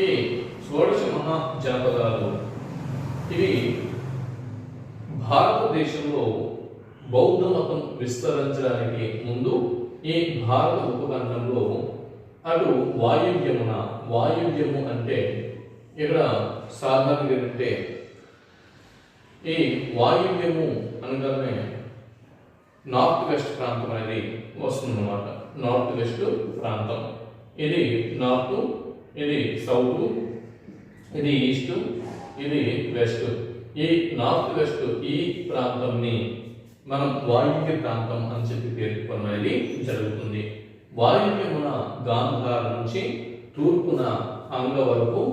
ఈ షోడశ మహాజనపదాలు ఇవి భారతదేశంలో బౌద్ధ మతం విస్తరించడానికి ముందు ఈ భారత ఉపఖండంలో అటు వాయువ్యము అంటే ఇక్కడ సాధారణంగా ఏంటంటే ఈ వాయువ్యము అనగానే నార్త్ వెస్ట్ ప్రాంతం అనేది వస్తుందన్నమాట. నార్త్ వెస్ట్ ప్రాంతం, ఇది నార్త్, ఇది సౌత్, ఇది ఈస్ట్, ఇది వెస్ట్. ఈ నార్త్ వెస్ట్ ఈ ప్రాంతంని మనం వాయువ్య ప్రాంతం అని చెప్పి పేర్కొనేది జరుగుతుంది. వాయువ్యమున గాంధార నుంచి తూర్పున అంగ వరకు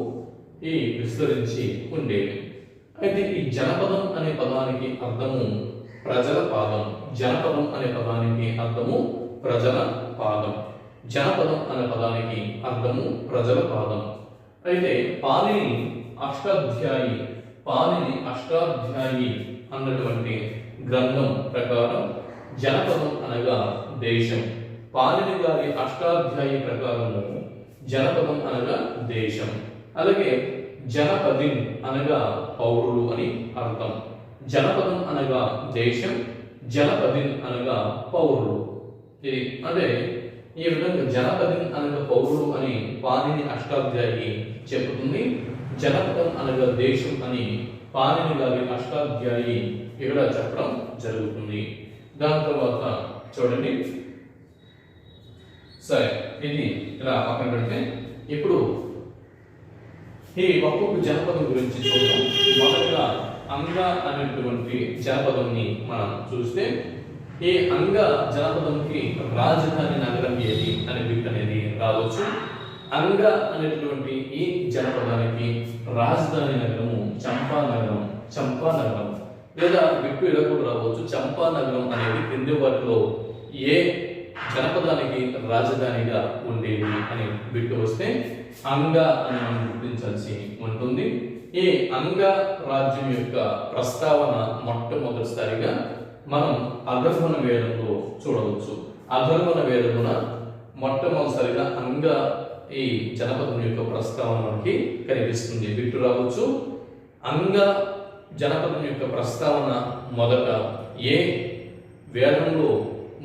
ఈ విస్తరించి ఉండేవి. అయితే ఈ జనపదం అనే పదానికి అర్థము ప్రజల పాదం. జనపదం అనే పదానికి అర్థము ప్రజల పాదం. జనపదం అనే పదానికి అర్థము ప్రజల పాదం. అయితే పాణిని అష్టాధ్యాయి అన్నటువంటి గ్రంథం ప్రకారం జనపదం అనగా దేశం. పాణిని గారి అష్టాధ్యాయి ప్రకారము జనపదం అనగా దేశం. అలాగే జనపదిన్ అనగా పౌరులు అని అర్థం. జనపదం అనగా దేశం, జనపదిన్ అనగా పౌరులు. ఇది అంటే ఈ విధంగా జనపదిన్ అనగా పౌరులు అని పాణిని అష్టాధ్యాయి చెబుతుంది. జనపదం అనగా దేశం అని పాణిని గారి అష్టాధ్యాయి ఇక్కడ చెప్పడం జరుగుతుంది. దాని తర్వాత చూడండి, సరే ఇది ఇలా పక్కన పెడితే ఇప్పుడు ఈ ఒక్కొక్క జనపదం గురించి చూద్దాం. మొదటగా అంగ అనేటువంటి జనపదంని మనం చూస్తే ఈ అంగ జనపదంకి రాజధాని నగరం ఏది అనే బిట్ అనేది రావచ్చు. అంగ అనేటువంటి ఈ జనపదానికి రాజధాని నగరము చంపానగరం. లేదా బిట్టు ఇలా కూడా రావచ్చు. చంపా నగరం అనేది క్రింది వాటిలో ఏ జనపదానికి రాజధానిగా ఉండేది అని బిట్టు వస్తే అంగ అని మనం గుర్తించాల్సి ఉంటుంది. ఈ అంగ రాజ్యం యొక్క ప్రస్తావన మొట్టమొదటిసారిగా మనం అధర్వణ వేదంలో చూడవచ్చు. అధర్వణ వేదమున మొట్టమొదటిసారిగా అంగ ఈ జనపదం యొక్క ప్రస్తావన మనకి కనిపిస్తుంది. బిట్టు రావచ్చు. అంగ జనపదం యొక్క ప్రస్తావన మొదట ఏ వేదంలో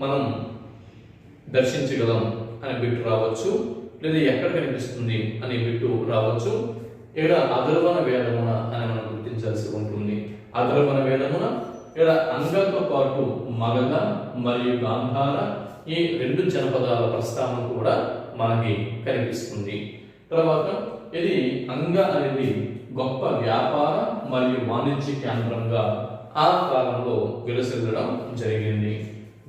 మనం దర్శించగలం అని బిట్టు రావచ్చు, లేదా ఎక్కడ కనిపిస్తుంది అని బిట్టు రావచ్చు. ఇక్కడ అధర్వణ వేదమున అని మనం గుర్తించాల్సి ఉంటుంది. అధర్వణ వేదమున ఇక్కడ అంగతో పాటు మగధ మరియు గాంధార ఈ రెండు జనపదాల ప్రస్తావన కూడా మనకి కనిపిస్తుంది. తర్వాత ఇది అంగ అనేది గొప్ప వ్యాపార మరియు వాణిజ్య కేంద్రంగా ఆ కాలంలో విలసిల్లడం జరిగింది.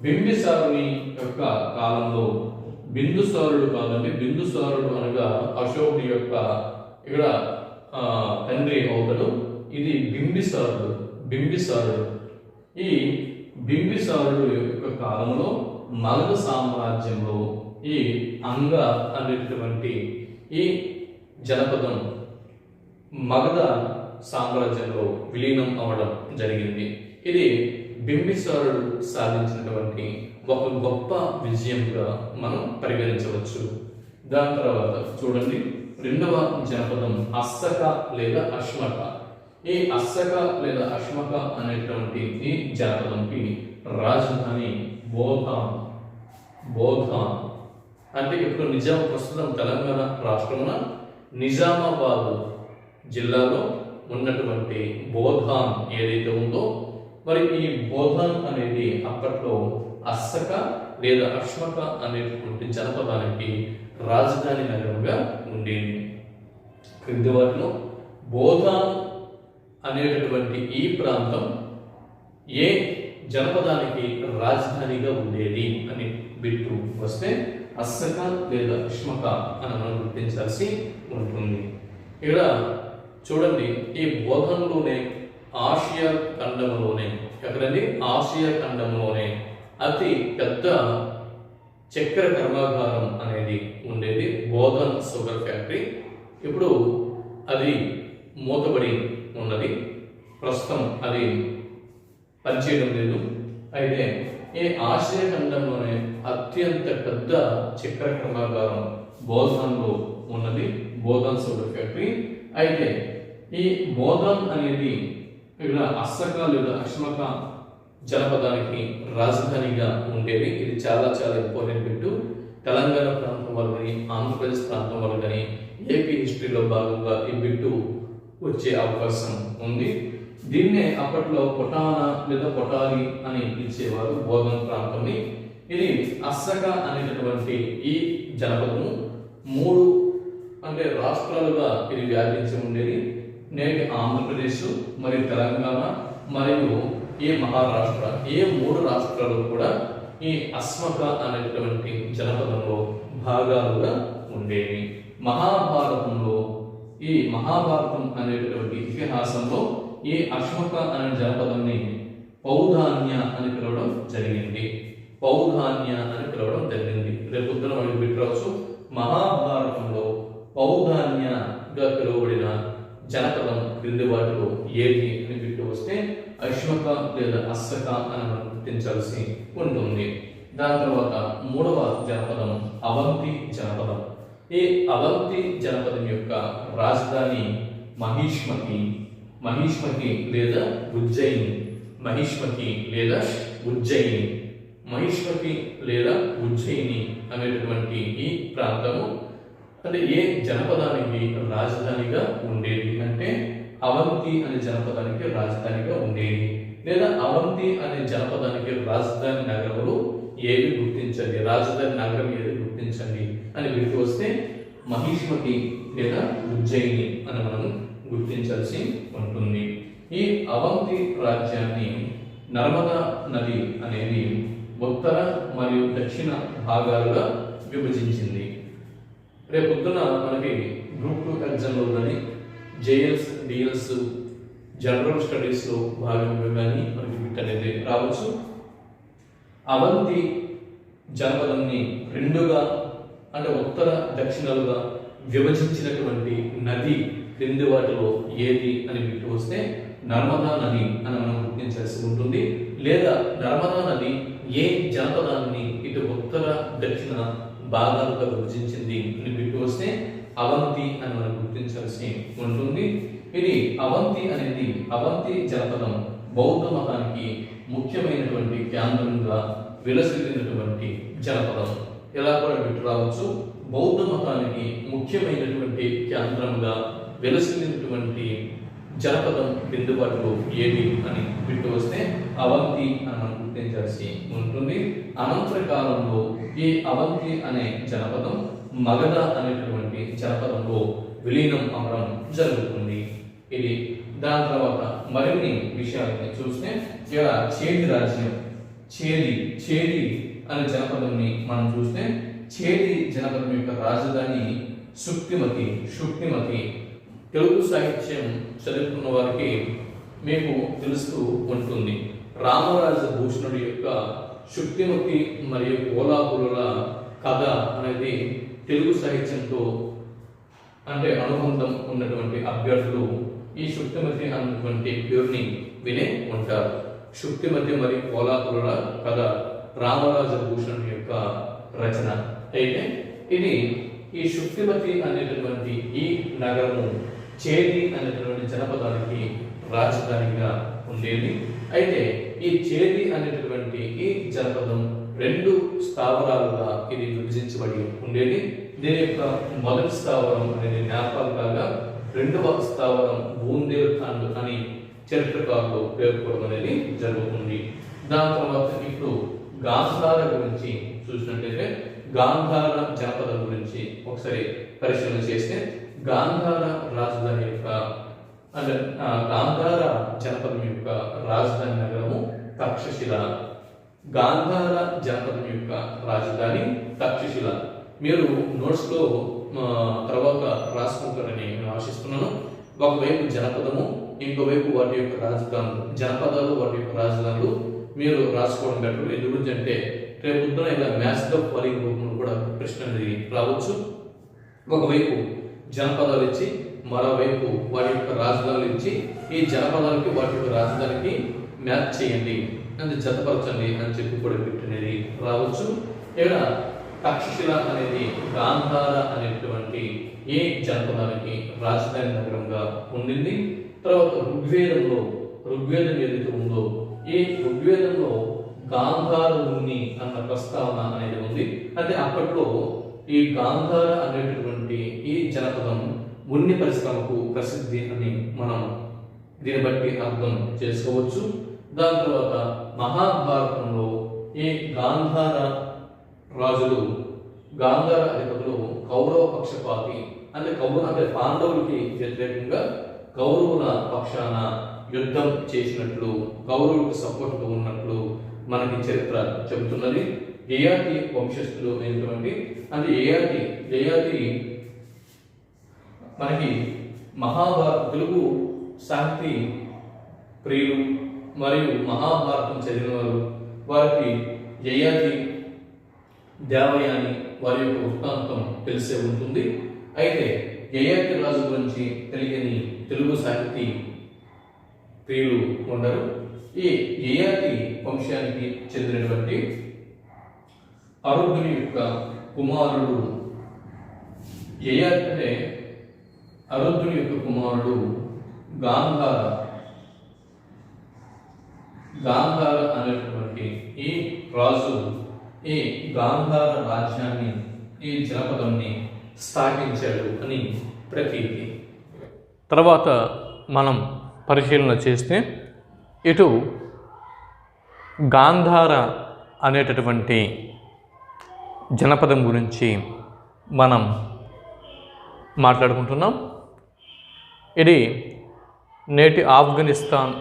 బింబిసారుని యొక్క కాలంలో బిందుసారుడు కాదండి, బిందుసారుడు అనగా అశోకుడి యొక్క ఇక్కడ తండ్రి అవుతాడు. ఇది బింబిసారుడు. ఈ బింబిసారుడు యొక్క కాలంలో మగధ సామ్రాజ్యంలో ఈ అంగ అనేటువంటి ఈ జనపదం మగధ సామ్రాజ్యంలో విలీనం అవడం జరిగింది. ఇది బింబిసారుడు సాధించినటువంటి ఒక గొప్ప విజయంగా మనం పరిగణించవచ్చు. దాని తర్వాత చూడండి, రెండవ జనపదం అస్సక లేదా అశ్మక. ఈ అస్సక లేదా అశ్మక అనేటువంటి ఈ జనపదంకి రాజధాని బోధాన్ అంటే ఇప్పుడు ప్రస్తుతం తెలంగాణ రాష్ట్రమున నిజామాబాద్ జిల్లాలో ఉన్నటువంటి బోధాన్ ఏదైతే ఉందో, మరి ఈ బోధాన్ అనేది అప్పట్లో అస్సక లేదా అశ్మక అనేటువంటి జనపదానికి రాజధాని నగరంగా ఉండేది. క్రింది వాటిలో బోధాన్ అనేటటువంటి ఈ ప్రాంతం ఏ జనపదానికి రాజధానిగా ఉండేది అని బిట్టు వస్తే అస్సక లేదా అశ్మక అని మనం గుర్తించాల్సి ఉంటుంది. ఇక్కడ చూడండి, ఈ బోధనలోనే ఆసియా ఖండంలోనే అతి పెద్ద చక్కెర కర్మాగారం అనేది ఉండేది, బోధన్ షుగర్ ఫ్యాక్టరీ. ఇప్పుడు అది మూతబడి ఉన్నది, ప్రస్తుతం అది పనిచేయడం లేదు. అయితే ఈ ఆసియా ఖండంలోనే అత్యంత పెద్ద చక్కెర కర్మాగారం బోధన్లో ఉన్నది, బోధన్ షుగర్ ఫ్యాక్టరీ. అయితే ఈ బోధన్ అనేది ఇక్కడ అస్సక లేదా అశ్మక జనపదానికి రాజధానిగా ఉండేది. ఇది చాలా చాలా ఇంపార్టెంట్ బిట్టు. తెలంగాణ ప్రాంతం వాళ్ళు కానీ ఆంధ్రప్రదేశ్ ప్రాంతం వాళ్ళు కానీ ఏపీ హిస్టరీలో భాగంగా ఈ బిట్టు వచ్చే అవకాశం ఉంది. దీన్నే అప్పట్లో పొటానా లేదా పొటాలి అని పిలిచేవారు బోధన్ ప్రాంతాన్ని. ఇది అస్సక అనేటటువంటి ఈ జనపదము 3 అంటే రాష్ట్రాలుగా ఇది వ్యాపించి ఉండేది. నేటి ఆంధ్రప్రదేశ్ మరియు తెలంగాణ మరియు ఈ మహారాష్ట్ర, ఈ 3 రాష్ట్రాలు కూడా ఈ అస్మక అనేటువంటి జనపదంలో భాగాలుగా ఉండేవి. మహాభారతం అనేటటువంటి ఇతిహాసంలో ఈ అశ్మక అనే జనపదాన్ని పౌధాన్య అని పిలవడం జరిగింది. రేపొద్దున వాళ్ళు బిట్రవచ్చు. మహాభారతంలో పౌధాన్యగా పిలువబడిన జనపదం క్రింది వాటిలో ఏది అని బిట్టు వస్తే అశ్మక లేదా అస్సక అని మనం గుర్తించాల్సి ఉంటుంది. దాని తర్వాత 3వ జనపదం అవంతి జనపదం. ఈ అవంతి జనపదం యొక్క రాజధాని మహిష్మతి లేదా ఉజ్జయిని అనేటటువంటి ఈ ప్రాంతము అంటే ఏ జనపదానికి రాజధానిగా ఉండేది అంటే అవంతి అనే జనపదానికి రాజధానిగా ఉండేది. లేదా అవంతి అనే జనపదానికి రాజధాని నగరములు ఏవి గుర్తించండి, రాజధాని నగరం ఏది గుర్తించండి అని బిట్టు వస్తే మహిష్మతి లేదా ఉజ్జయిని అని మనం గుర్తించాల్సి ఉంటుంది. ఈ అవంతి రాజ్యాన్ని నర్మదా నది అనేది ఉత్తర మరియు దక్షిణ భాగాలుగా విభజించింది. రేపొద్దున మనకి గ్రూప్ 2 ఎగ్జామ్లో కానీ JS, DLS, జనరల్ స్టడీస్లో భాగంగా కానీ మనకి బిట్ అనేది రావచ్చు. అవంతి జనపదాన్ని రెండుగా అంటే ఉత్తర దక్షిణాలుగా విభజించినటువంటి నది క్రింది వాటిలో ఏది అని బిట్టు వస్తే నర్మదా నది అని మనం గుర్తించాల్సి ఉంటుంది. లేదా నర్మదా నది ఏ జనపదాన్ని ఇటు ఉత్తర దక్షిణ భాగాలుగా విభజించింది అని బిట్టు వస్తే అవంతి అని మనం గుర్తించాల్సి ఉంటుంది. ఇది అవంతి అనేది అవంతి జనపదం బౌద్ధ మతానికి ముఖ్యమైనటువంటి కేంద్రంగా విలసిల్లినటువంటి జనపదం. ఎలా కూడా బిట్టు రావచ్చు, బౌద్ధ మతానికి ముఖ్యమైనటువంటి కేంద్రంగా విలసిల్లినటువంటి జనపదం బిందుబాటులో ఏది అని బిట్టు వస్తే అవంతి అని మనం గుర్తించాల్సి ఉంటుంది. అనంతర కాలంలో ఈ అవంతి అనే జనపదం మగధ అనేటటువంటి జనపదంలో విలీనం అవడం జరుగుతుంది. ఇది దాని తర్వాత మరిన్ని విషయాలని చూస్తే ఇక్కడ చేది రాజ్యం, చేది అనే జనపదంని మనం చూస్తే చేది జనపదం యొక్క రాజధాని శుక్తిమతి. తెలుగు సాహిత్యం చదువుకున్న వారికి మీకు తెలుస్తూ ఉంటుంది. రామరాజ భూషణుడి యొక్క శుక్తిమతి మరియు కోలాపురుల కథ అనేది తెలుగు సాహిత్యంతో అంటే అనుబంధం ఉన్నటువంటి అభ్యర్థులు ఈ శుక్తిమతి అన్నటువంటి పేరుని వినే ఉంటారు. శుక్తిమతి మరియు కోలాపురుల కథ రామరాజ భూషణుడి యొక్క రచన. అయితే ఇది ఈ శుక్తిమతి అనేటటువంటి ఈ నగరము చేది అనేటటువంటి జనపదానికి రాజధానిగా ఉండేది. అయితే ఈ చేది అనేటటువంటి ఈ జనపదం రెండు స్థావరాలుగా ఇది విభజించబడి ఉండేది. దీని యొక్క మొదటి స్థావరం అనేది నేపాల్ కాగా రెండవ స్థావరం బూందేల్ఖండ్ అని చరిత్రకారులు పేర్కొనడం అనేది జరుగుతుంది. దాని తర్వాత ఇప్పుడు గాంధార గురించి చూసినట్లయితే గాంధార జనపదం గురించి ఒకసారి పరిశీలన చేస్తే గాంధార రాజధాని యొక్క అంటే గాంధార జనపదం యొక్క రాజధాని నగరము తక్షశిల. గాంధార జనపదం యొక్క రాజధాని తక్షశిల. మీరు నోట్స్లో తర్వాత రాసుకుంటారని నేను ఆశిస్తున్నాను. ఒకవైపు జనపదము, ఇంకోవైపు వాటి యొక్క రాజధానులు, జనపదాలు వాటి యొక్క రాజధానులు మీరు రాసుకోవడం బెటర్. ఎందుకంటే రేపు పొద్దున ఇలా మ్యాథ్స్ ద ఫాలోయింగ్ రూపంలో కూడా ప్రశ్న అనేది రావచ్చు. ఒకవైపు జనపదాలు ఇచ్చి మరోవైపు వాటి యొక్క రాజధానులు ఇచ్చి ఈ జనపదాలకి వాటి యొక్క రాజధానికి మ్యాచ్ చేయండి అంటే జతపరచండి అని చెప్పి కూడా బిట్ అనేది రావచ్చు. ఇక్కడ తక్షశిల అనేది గాంధార అనేటువంటి ఏ జనపదానికి రాజధాని నగరంగా ఉండింది. తర్వాత ఋగ్వేదం ఏదైతే ఉందో ఈ ఋగ్వేదంలో గాంధార ఉన్ని అన్న ప్రస్తావన అనేది ఉంది. అంటే అప్పట్లో ఈ గాంధార అనేటటువంటి ఈ జనపదం ఉన్ని పరిశ్రమకు ప్రసిద్ధి అని మనం దీన్ని బట్టి అర్థం చేసుకోవచ్చు. దాని తర్వాత మహాభారతంలో ఈ గాంధార రాజులు, గాంధార అధిపతులు కౌరవ పక్షపాతి అంటే పాండవులకి వ్యతిరేకంగా కౌరవుల పక్షాన యుద్ధం చేసినట్లు, కౌరవులకు సపోర్ట్గా ఉన్నట్లు మనకి చరిత్ర చెబుతున్నది. యయాతి వంశస్థులు అయినటువంటి అంటే యయాతి మనకి తెలుగు సాహితీ ప్రియులు మరియు మహాభారతం చదివిన వారు వారికి యయాతి దేవయాని వారి యొక్క వృత్తాంతం తెలిసే ఉంటుంది. అయితే యయాతి రాజు గురించి తెలియని తెలుగు సాహితీ ప్రియులు ఉండరు. ఈ యయాతి వంశానికి చెందినటువంటి అరుద్ధుని యొక్క కుమారుడు యయాతి అంటే అరుద్ధుని యొక్క కుమారుడు గాంధార అనేటటువంటి ఈ రాజు ఈ గాంధార రాజ్యాన్ని ఈ జనపదాన్ని స్థాపించాడు అని ప్రతీతి. తర్వాత మనం పరిశీలన చేస్తే ఇటు గాంధార అనేటటువంటి జనపదం గురించి మనం మాట్లాడుకుంటున్నాం. ఇది నేటి ఆఫ్ఘనిస్తాన్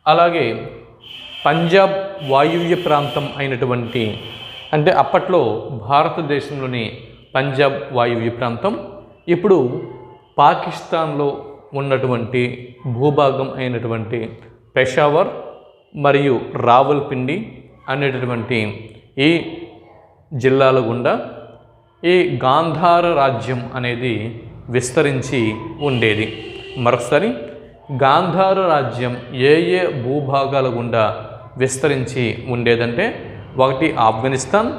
అలాగే పంజాబ్ వాయువ్య ప్రాంతం అయినటువంటి అంటే అప్పట్లో భారతదేశంలోని పంజాబ్ వాయువ్య ప్రాంతం ఇప్పుడు పాకిస్తాన్లో ఉన్నటువంటి భూభాగం అయినటువంటి పెషావర్ మరియు రావల్పిండి అనేటటువంటి ఈ జిల్లాల గుండా ఈ గాంధార రాజ్యం అనేది విస్తరించి ఉండేది. మరొకసారి, గాంధార రాజ్యం ఏ ఏ భూభాగాల గుండా విస్తరించి ఉండేదంటే, 1 ఆఫ్ఘనిస్తాన్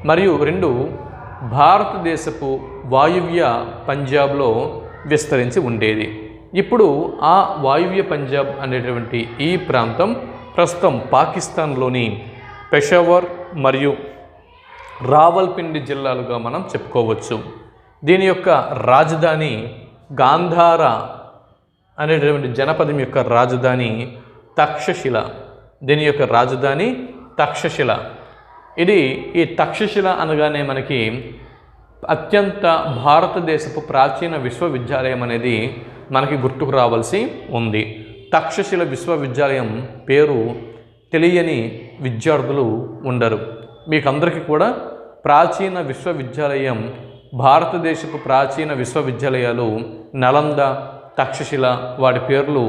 మరియు 2 భారతదేశపు వాయువ్య పంజాబ్లో విస్తరించి ఉండేది. ఇప్పుడు ఆ వాయువ్య పంజాబ్ అనేటువంటి ఈ ప్రాంతం ప్రస్తుతం పాకిస్తాన్లోని పెషావర్ మరియు రావల్పిండి జిల్లాలుగా మనం చెప్పుకోవచ్చు. దీని యొక్క రాజధాని గాంధార అనేటటువంటి జనపదం యొక్క రాజధాని తక్షశిల. దీని యొక్క రాజధాని తక్షశిల. ఈ తక్షశిల అనగానే మనకి అత్యంత భారతదేశపు ప్రాచీన విశ్వవిద్యాలయం అనేది మనకి గుర్తుకు రావాల్సి ఉంది. తక్షశిల విశ్వవిద్యాలయం పేరు తెలియని విద్యార్థులు ఉండరు. మీకు అందరికీ కూడా ప్రాచీన విశ్వవిద్యాలయం, భారతదేశపు ప్రాచీన విశ్వవిద్యాలయాలు నలంద, తక్షశిల వాటి పేర్లు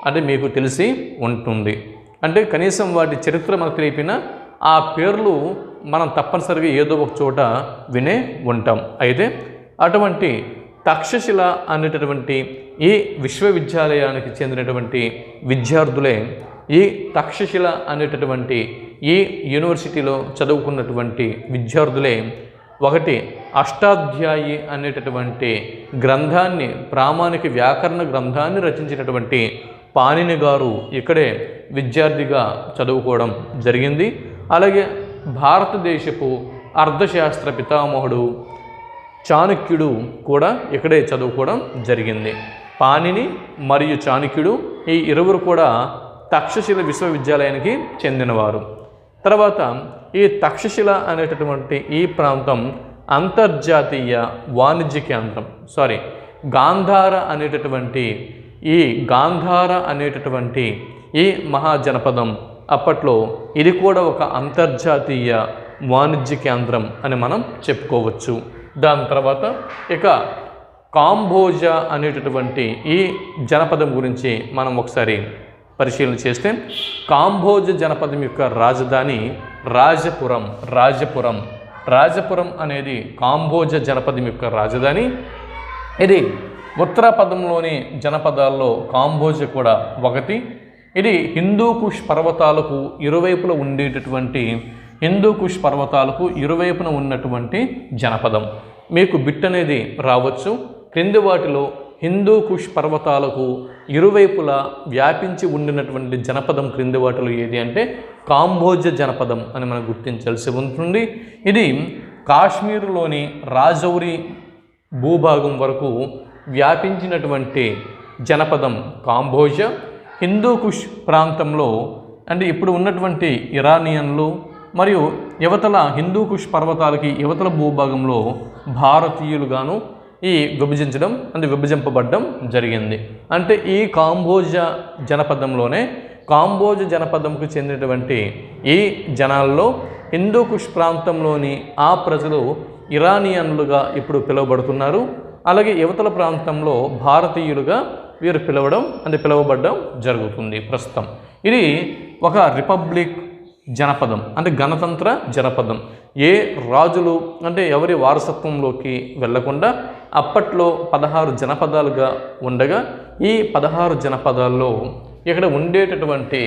అంటే మీకు తెలిసి ఉంటుంది. అంటే కనీసం వాటి చరిత్ర మనకు తెలిపిన ఆ పేర్లు మనం తప్పనిసరిగా ఏదో ఒక చోట వినే ఉంటాం. అయితే అటువంటి తక్షశిల అనేటటువంటి ఈ విశ్వవిద్యాలయానికి చెందినటువంటి విద్యార్థులే ఈ తక్షశిల అనేటటువంటి ఈ యూనివర్సిటీలో చదువుకున్నటువంటి విద్యార్థులే 1 అష్టాధ్యాయి అనేటటువంటి గ్రంథాన్ని, ప్రామాణిక వ్యాకరణ గ్రంథాన్ని రచించినటువంటి పాణిని గారు ఇక్కడే విద్యార్థిగా చదువుకోవడం జరిగింది. అలాగే భారతదేశపు అర్థశాస్త్ర పితామహుడు చాణక్యుడు కూడా ఇక్కడే చదువుకోవడం జరిగింది. పాణిని మరియు చాణక్యుడు ఈ ఇరువురు కూడా తక్షశిల విశ్వవిద్యాలయానికి చెందినవారు. తర్వాత ఈ తక్షశిల అనేటటువంటి ఈ ప్రాంతం అంతర్జాతీయ వాణిజ్య కేంద్రం. గాంధార అనేటటువంటి ఈ మహాజనపదం అప్పట్లో ఇది కూడా ఒక అంతర్జాతీయ వాణిజ్య కేంద్రం అని మనం చెప్పుకోవచ్చు. దాని తర్వాత ఇక కాంబోజా అనేటటువంటి ఈ జనపదం గురించి మనం ఒకసారి పరిశీలన చేస్తే, కాంబోజ జనపదం యొక్క రాజధాని రాజపురం అనేది కాంబోజ జనపదం యొక్క రాజధాని. ఇది ఉత్తర పదంలోని జనపదాల్లో కాంబోజ కూడా ఒకటి. ఇది హిందూకుష్ పర్వతాలకు ఇరువైపులా ఉన్నటువంటి జనపదం. మీకు బిట్ అనేది రావచ్చు. క్రింది వాటిలో హిందూకుష్ పర్వతాలకు ఇరువైపులా వ్యాపించి ఉండినటువంటి జనపదం క్రింది వాటిలో ఏది అంటే కాంబోజ జనపదం అని మనం గుర్తించాల్సి ఉంటుంది. ఇది కాశ్మీర్లోని రాజౌరి భూభాగం వరకు వ్యాపించినటువంటి జనపదం కాంబోజ. హిందూకుష్ ప్రాంతంలో అంటే ఇప్పుడు ఉన్నటువంటి ఇరానియన్లు మరియు యువతల హిందూకుష్ పర్వతాలకి యువతల భూభాగంలో భారతీయులుగాను విభజింపబడ్డం జరిగింది. అంటే ఈ కాంబోజ జనపదంకు చెందినటువంటి ఈ జనాల్లో హిందూకుష్ ప్రాంతంలోని ఆ ప్రజలు ఇరానియన్లుగా ఇప్పుడు పిలువబడుతున్నారు. అలాగే యువతల ప్రాంతంలో భారతీయులుగా వీరు పిలువబడడం జరుగుతుంది ప్రస్తుతం. ఇది ఒక రిపబ్లిక్ జనపదం, అంటే గణతంత్ర జనపదం. ఏ రాజులు అంటే ఎవరి వారసత్వంలోకి వెళ్లకుండా అప్పట్లో 16 జనపదాలుగా ఉండగా ఈ 16 జనపదాల్లో ఇక్కడ ఉండేటటువంటి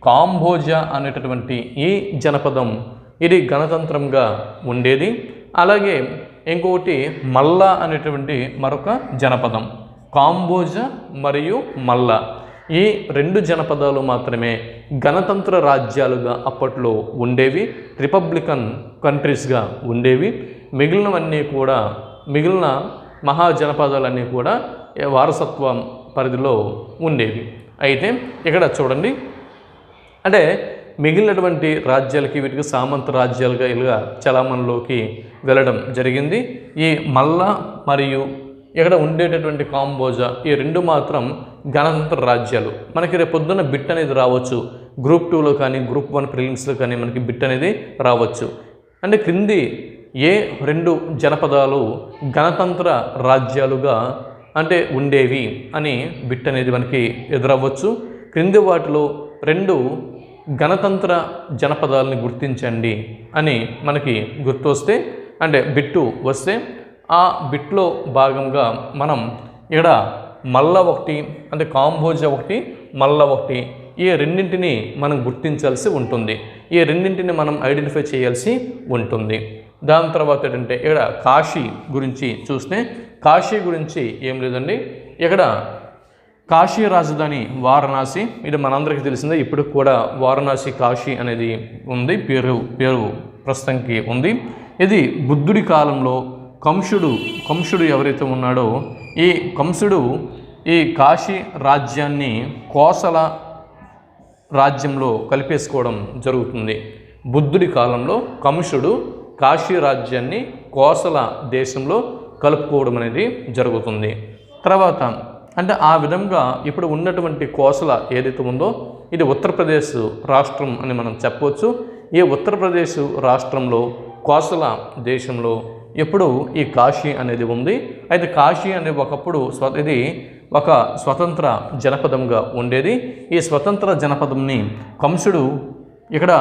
కాంబోజా అనేటటువంటి ఈ జనపదం ఇది గణతంత్రంగా ఉండేది. అలాగే ఇంకొకటి మల్లా అనేటువంటి మరొక జనపదం. కాంబోజా మరియు మల్లా ఈ 2 జనపదాలు మాత్రమే గణతంత్ర రాజ్యాలుగా అప్పట్లో ఉండేవి, రిపబ్లికన్ కంట్రీస్గా ఉండేవి. మిగిలిన మహాజనపదాలన్నీ కూడా వారసత్వం పరిధిలో ఉండేవి. అయితే ఇక్కడ చూడండి, అంటే మిగిలినటువంటి రాజ్యాలకి వీటికి సామంత రాజ్యాలుగా ఇలా చలామణిలోకి వెళ్ళడం జరిగింది. ఈ మల్లా మరియు ఇక్కడ ఉండేటటువంటి కాంబోజా ఈ 2 మాత్రం గణతంత్ర రాజ్యాలు. మనకి రేపు పొద్దున్న బిట్ అనేది రావచ్చు, గ్రూప్ 2లో కానీ గ్రూప్ 1 ప్రిలిమ్స్లో కానీ మనకి బిట్ అనేది రావచ్చు. అంటే క్రింది ఏ 2 జనపదాలు గణతంత్ర రాజ్యాలుగా అంటే ఉండేవి అని బిట్ అనేది మనకి ఎదురవ్వచ్చు. క్రింది వాటిలో 2 గణతంత్ర జనపదాలని గుర్తించండి అని మనకి గుర్తొస్తే అంటే బిట్టు వస్తే ఆ బిట్లో భాగంగా మనం ఇక్కడ మల్ల 1 అంటే కాంబోజ 1 మల్ల 1 ఈ రెండింటిని మనం గుర్తించాల్సి ఉంటుంది. ఈ రెండింటిని మనం ఐడెంటిఫై చేయాల్సి ఉంటుంది. దాని తర్వాత ఏంటంటే ఇక్కడ కాశీ గురించి చూస్తే కాశీ గురించి ఏం లేదండి. ఇక్కడ కాశీ రాజధాని వారణాసి, ఇది మనందరికీ తెలిసిందే. ఇప్పుడు కూడా వారణాసి కాశీ అనేది ఉంది, పేరు ప్రస్తుతానికి ఉంది. ఇది బుద్ధుడి కాలంలో కంసుడు ఎవరైతే ఉన్నాడో ఈ కంసుడు ఈ కాశీ రాజ్యాన్ని కోసల రాజ్యంలో కలిపేసుకోవడం జరుగుతుంది. బుద్ధుడి కాలంలో కంసుడు కాశీ రాజ్యాన్ని కోసల దేశంలో కలుపుకోవడం అనేది జరుగుతుంది. తర్వాత అంటే ఆ విధంగా ఇప్పుడు ఉన్నటువంటి కోసల ఏదైతే ఉందో ఇది ఉత్తరప్రదేశ్ రాష్ట్రం అని మనం చెప్పవచ్చు. ఈ ఉత్తరప్రదేశ్ రాష్ట్రంలో కోసల దేశంలో ఎప్పుడు ఈ కాశీ అనేది ఉంది. అయితే కాశీ అనేది ఒకప్పుడు ఇది ఒక స్వతంత్ర జనపదంగా ఉండేది. ఈ స్వతంత్ర జనపదంని కంసుడు ఇక్కడ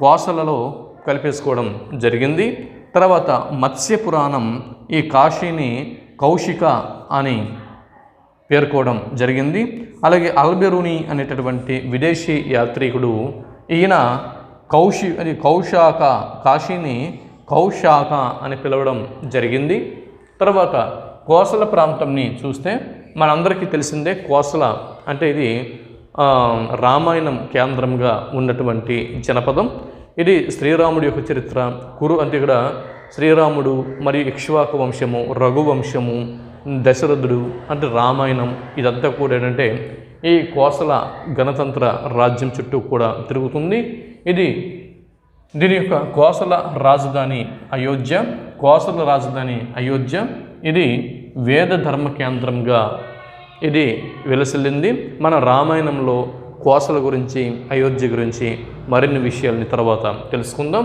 కోసలలో కలిపేసుకోవడం జరిగింది. తర్వాత మత్స్య పురాణం ఈ కాశీని కౌశిక అని పేర్కోవడం జరిగింది. అలాగే అల్బెరూని అనేటటువంటి విదేశీ యాత్రికుడు ఈయన కాశీని కౌశాక అని పిలవడం జరిగింది. తర్వాత కోసల ప్రాంతంని చూస్తే మనందరికీ తెలిసిందే. కోసల అంటే ఇది రామాయణం కేంద్రంగా ఉన్నటువంటి జనపదం. ఇది శ్రీరాముడి యొక్క చరిత్ర. కురు అంటే ఇక్కడ శ్రీరాముడు మరియు ఇక్ష్వాకు వంశము, రఘువంశము, దశరథుడు అంటే రామాయణం ఇదంతా కూడా ఏంటంటే ఈ కోసల గణతంత్ర రాజ్యం చుట్టూ కూడా తిరుగుతుంది. దీని యొక్క కోసల రాజధాని అయోధ్య. కోసల రాజధాని అయోధ్య. ఇది వేద ధర్మ కేంద్రంగా ఇది వెలసిల్లింది. మన రామాయణంలో కోసల గురించి, అయోధ్య గురించి మరిన్ని విషయాలని తర్వాత తెలుసుకుందాం.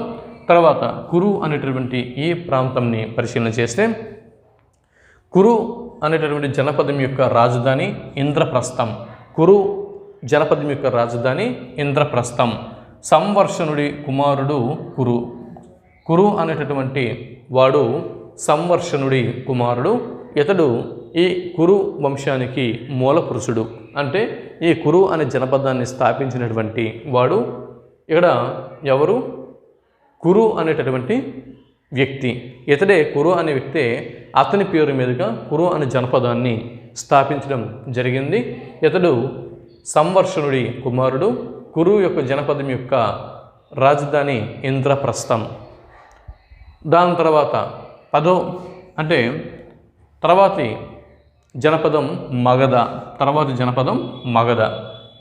తర్వాత కురు అనేటటువంటి ఈ ప్రాంతంని పరిశీలన చేస్తే కురు అనేటటువంటి జనపదం యొక్క రాజధాని ఇంద్రప్రస్థం. కురు జనపదం యొక్క రాజధాని ఇంద్రప్రస్థం. సంవర్షణుడి కుమారుడు కురు. కురు అనేటటువంటి వాడు సంవర్షణుడి కుమారుడు. ఇతడు ఈ కురు వంశానికి మూల పురుషుడు. అంటే ఈ కురు అనే జనపదాన్ని స్థాపించినటువంటి వాడు ఇక్కడ ఎవరు? కురు అనేటటువంటి వ్యక్తి. ఇతడే కురు అనే వ్యక్తే అతని పేరు మీదుగా కురు అనే జనపదాన్ని స్థాపించడం జరిగింది. ఇతడు సంవర్షణుడి కుమారుడు. కురు యొక్క జనపదం యొక్క రాజధాని ఇంద్రప్రస్థం. దాని తర్వాత తర్వాతి జనపదం మగధ. తర్వాతి జనపదం మగధ.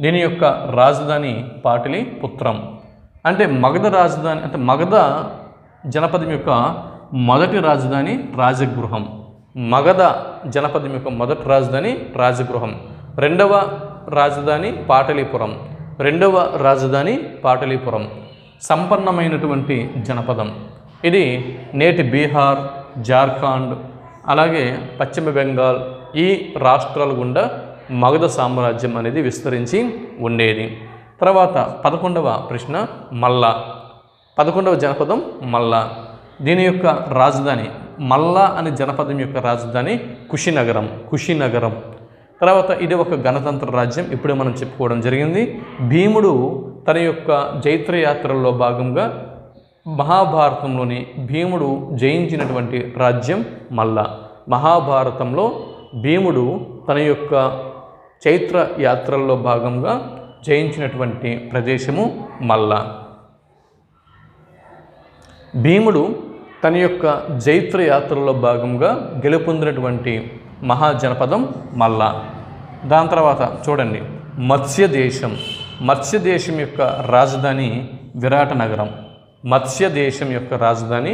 దీని యొక్క రాజధాని పాటలీపుత్రం. అంటే మగధ రాజధాని అంటే మగధ జనపదం యొక్క మొదటి రాజధాని రాజగృహం. మగధ జనపదం యొక్క మొదటి రాజధాని రాజగృహం. రెండవ రాజధాని పాటలీపురం. సంపన్నమైనటువంటి జనపదం ఇది. నేటి బీహార్, జార్ఖండ్ అలాగే పశ్చిమ బెంగాల్ ఈ రాష్ట్రాల గుండా మగధ సామ్రాజ్యం అనేది విస్తరించి ఉండేది. తర్వాత 11వ ప్రశ్న మల్ల. 11వ జనపదం మల్ల. దీని యొక్క రాజధాని మల్ల అనే జనపదం యొక్క రాజధాని కుషినగరం. తర్వాత ఇది ఒక గణతంత్ర రాజ్యం. ఇప్పుడే మనం చెప్పుకోవడం జరిగింది. భీముడు తన యొక్క జైత్రయాత్రల్లో భాగంగా మహాభారతంలోని భీముడు జయించినటువంటి రాజ్యం మల్ల. మహాభారతంలో భీముడు తన యొక్క చైత్ర యాత్రల్లో భాగంగా జయించినటువంటి ప్రదేశము మల్ల. భీముడు తన యొక్క జైత్ర యాత్రలో భాగంగా గెలుపొందినటువంటి మహాజనపదం మల్ల. దాని తర్వాత చూడండి మత్స్యదేశం. మత్స్యదేశం యొక్క రాజధాని విరాటనగరం. మత్స్యదేశం యొక్క రాజధాని,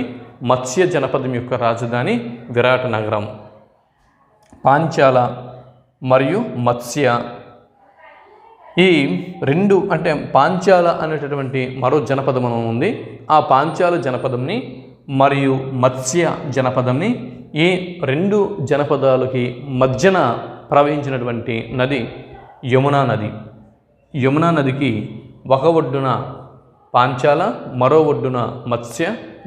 మత్స్య జనపదం యొక్క రాజధాని విరాటనగరం. పాంచాల మరియు మత్స్య ఈ రెండు అంటే పాంచాల అనేటటువంటి మరో జనపదం ఉంది. ఆ పాంచాల జనపదంని మరియు మత్స్య జనపదంని ఈ రెండు జనపదాలకి మధ్యన ప్రవహించినటువంటి నది యమునా నది. యమునా నదికి ఒక ఒడ్డున పాంచాల, మరో ఒడ్డున మత్స్య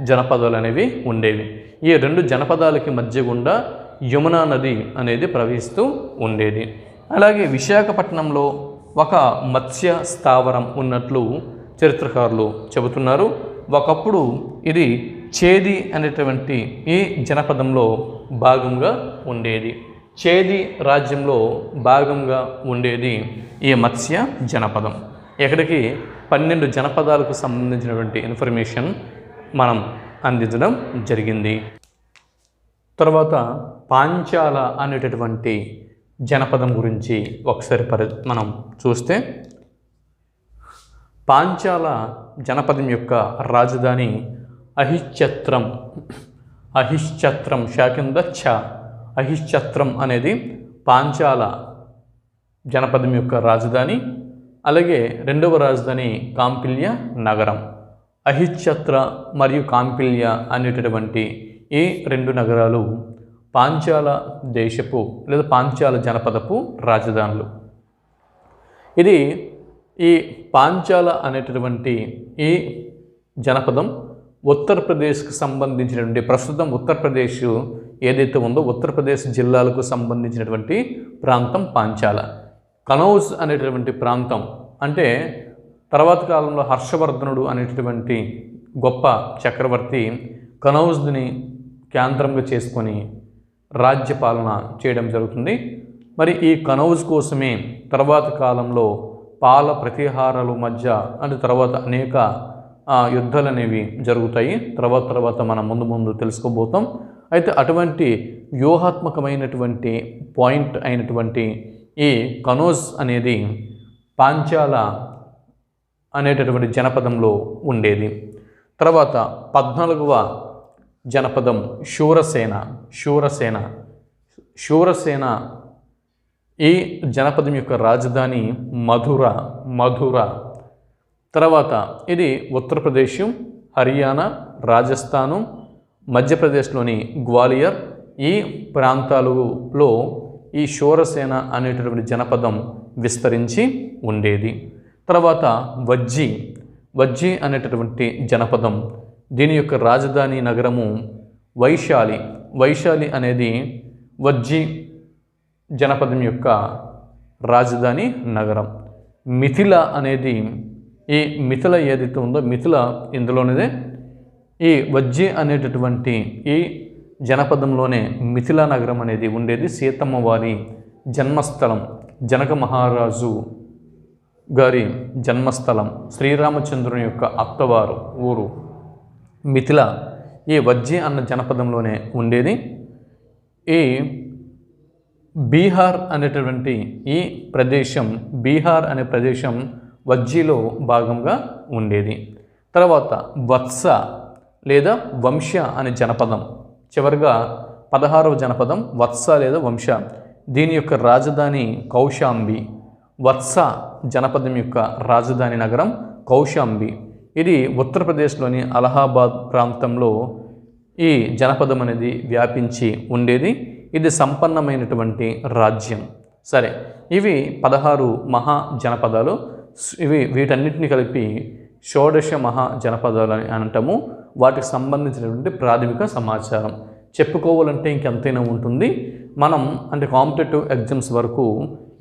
జనపదాలు అనేవి ఉండేవి. ఈ రెండు జనపదాలకి మధ్య గుండా యమునా నది అనేది ప్రవహిస్తూ ఉండేది. అలాగే విశాఖపట్నంలో ఒక మత్స్య స్థావరం ఉన్నట్లు చరిత్రకారులు చెబుతున్నారు. ఒకప్పుడు ఇది చేది అనేటువంటి ఈ జనపదంలో భాగంగా ఉండేది. చేది రాజ్యంలో భాగంగా ఉండేది ఈ మత్స్య జనపదం. ఇక్కడికి 12 జనపదాలకు సంబంధించినటువంటి ఇన్ఫర్మేషన్ మనం అందించడం జరిగింది. తర్వాత పాంచాల అనేటటువంటి జనపదం గురించి ఒకసారి మనం చూస్తే, పాంచాల జనపదం యొక్క రాజధాని అహిశ్చత్రం. అహిశ్చత్రం శాకింద ఛ. అహిశ్చత్రం అనేది పాంచాల జనపదం యొక్క రాజధాని. అలాగే రెండవ రాజధాని కాంపిల్య నగరం. అహిశ్చత్ర మరియు కాంపిల్య అనేటటువంటి ఈ రెండు నగరాలు పాంచాల దేశపు లేదా పాంచాల జనపదపు రాజధానులు. ఇది ఈ పాంచాల అనేటటువంటి ఈ జనపదం ఉత్తరప్రదేశ్కి సంబంధించినటువంటి, ప్రస్తుతం ఉత్తరప్రదేశ్ ఏదైతే ఉందో ఉత్తరప్రదేశ్ జిల్లాలకు సంబంధించినటువంటి ప్రాంతం పాంచాల. కనౌజ్ అనేటటువంటి ప్రాంతం అంటే తర్వాత కాలంలో హర్షవర్ధనుడు అనేటటువంటి గొప్ప చక్రవర్తి కనౌజ్ని కేంద్రంగా చేసుకొని రాజ్యపాలన చేయడం జరుగుతుంది. మరి ఈ కనౌజ్ కోసమే తర్వాత కాలంలో పాల ప్రతీహారాల మధ్య అంటే తర్వాత అనేక యుద్ధాలు అనేవి జరుగుతాయి. తర్వాత మనం ముందు తెలుసుకోబోతాం. అయితే అటువంటి వ్యూహాత్మకమైనటువంటి పాయింట్ అయినటువంటి ఈ కనౌజ్ అనేది పాంచాల అనేటటువంటి జనపదంలో ఉండేది. తర్వాత 14వ జనపదం శూరసేన. శూరసేన ఈ జనపదం యొక్క రాజధాని మధుర. తర్వాత ఇది ఉత్తరప్రదేశ్, హర్యానా, రాజస్థాను, మధ్యప్రదేశ్లోని గ్వాలియర్ ఈ ప్రాంతాలలో ఈ శూరసేన అనేటటువంటి జనపదం విస్తరించి ఉండేది. తర్వాత వజ్జి అనేటటువంటి జనపదం, దీని యొక్క రాజధాని నగరము వైశాలి అనేది వజ్జి జనపదం యొక్క రాజధాని నగరం. మిథిల అనేది ఈ మిథిల ఏదైతే ఉందో మిథిల ఇందులోనిదే. ఈ వజ్జి అనేటటువంటి ఈ జనపదంలోనే మిథిలా నగరం అనేది ఉండేది. సీతమ్మ వారి జన్మస్థలం, జనక మహారాజు గారి జన్మస్థలం, శ్రీరామచంద్రుని యొక్క అత్తవారు ఊరు మిథిల ఈ వజ్జి అన్న జనపదంలోనే ఉండేది. ఈ బీహార్ అనేటటువంటి ఈ ప్రదేశం, బీహార్ అనే ప్రదేశం వజ్జిలో భాగంగా ఉండేది. తర్వాత వత్స లేదా వంశ అనే జనపదం, చివరిగా 16వ జనపదం వత్స లేదా వంశ. దీని యొక్క రాజధాని కౌశాంబి. వత్స జనపదం యొక్క రాజధాని నగరం కౌశాంబి. ఇది ఉత్తరప్రదేశ్లోని అలహాబాద్ ప్రాంతంలో ఈ జనపదం అనేది వ్యాపించి ఉండేది. ఇది సంపన్నమైనటువంటి రాజ్యం. సరే, ఇవి 16 మహా జనపదాలు. వీటన్నిటిని కలిపి షోడశ మహా జనపదాలు అని అంటాము. వాటికి సంబంధించినటువంటి ప్రాథమిక సమాచారం చెప్పుకోవాలంటే ఇంకెంతైనా ఉంటుంది. మనం అంటే కాంపిటేటివ్ ఎగ్జామ్స్ వరకు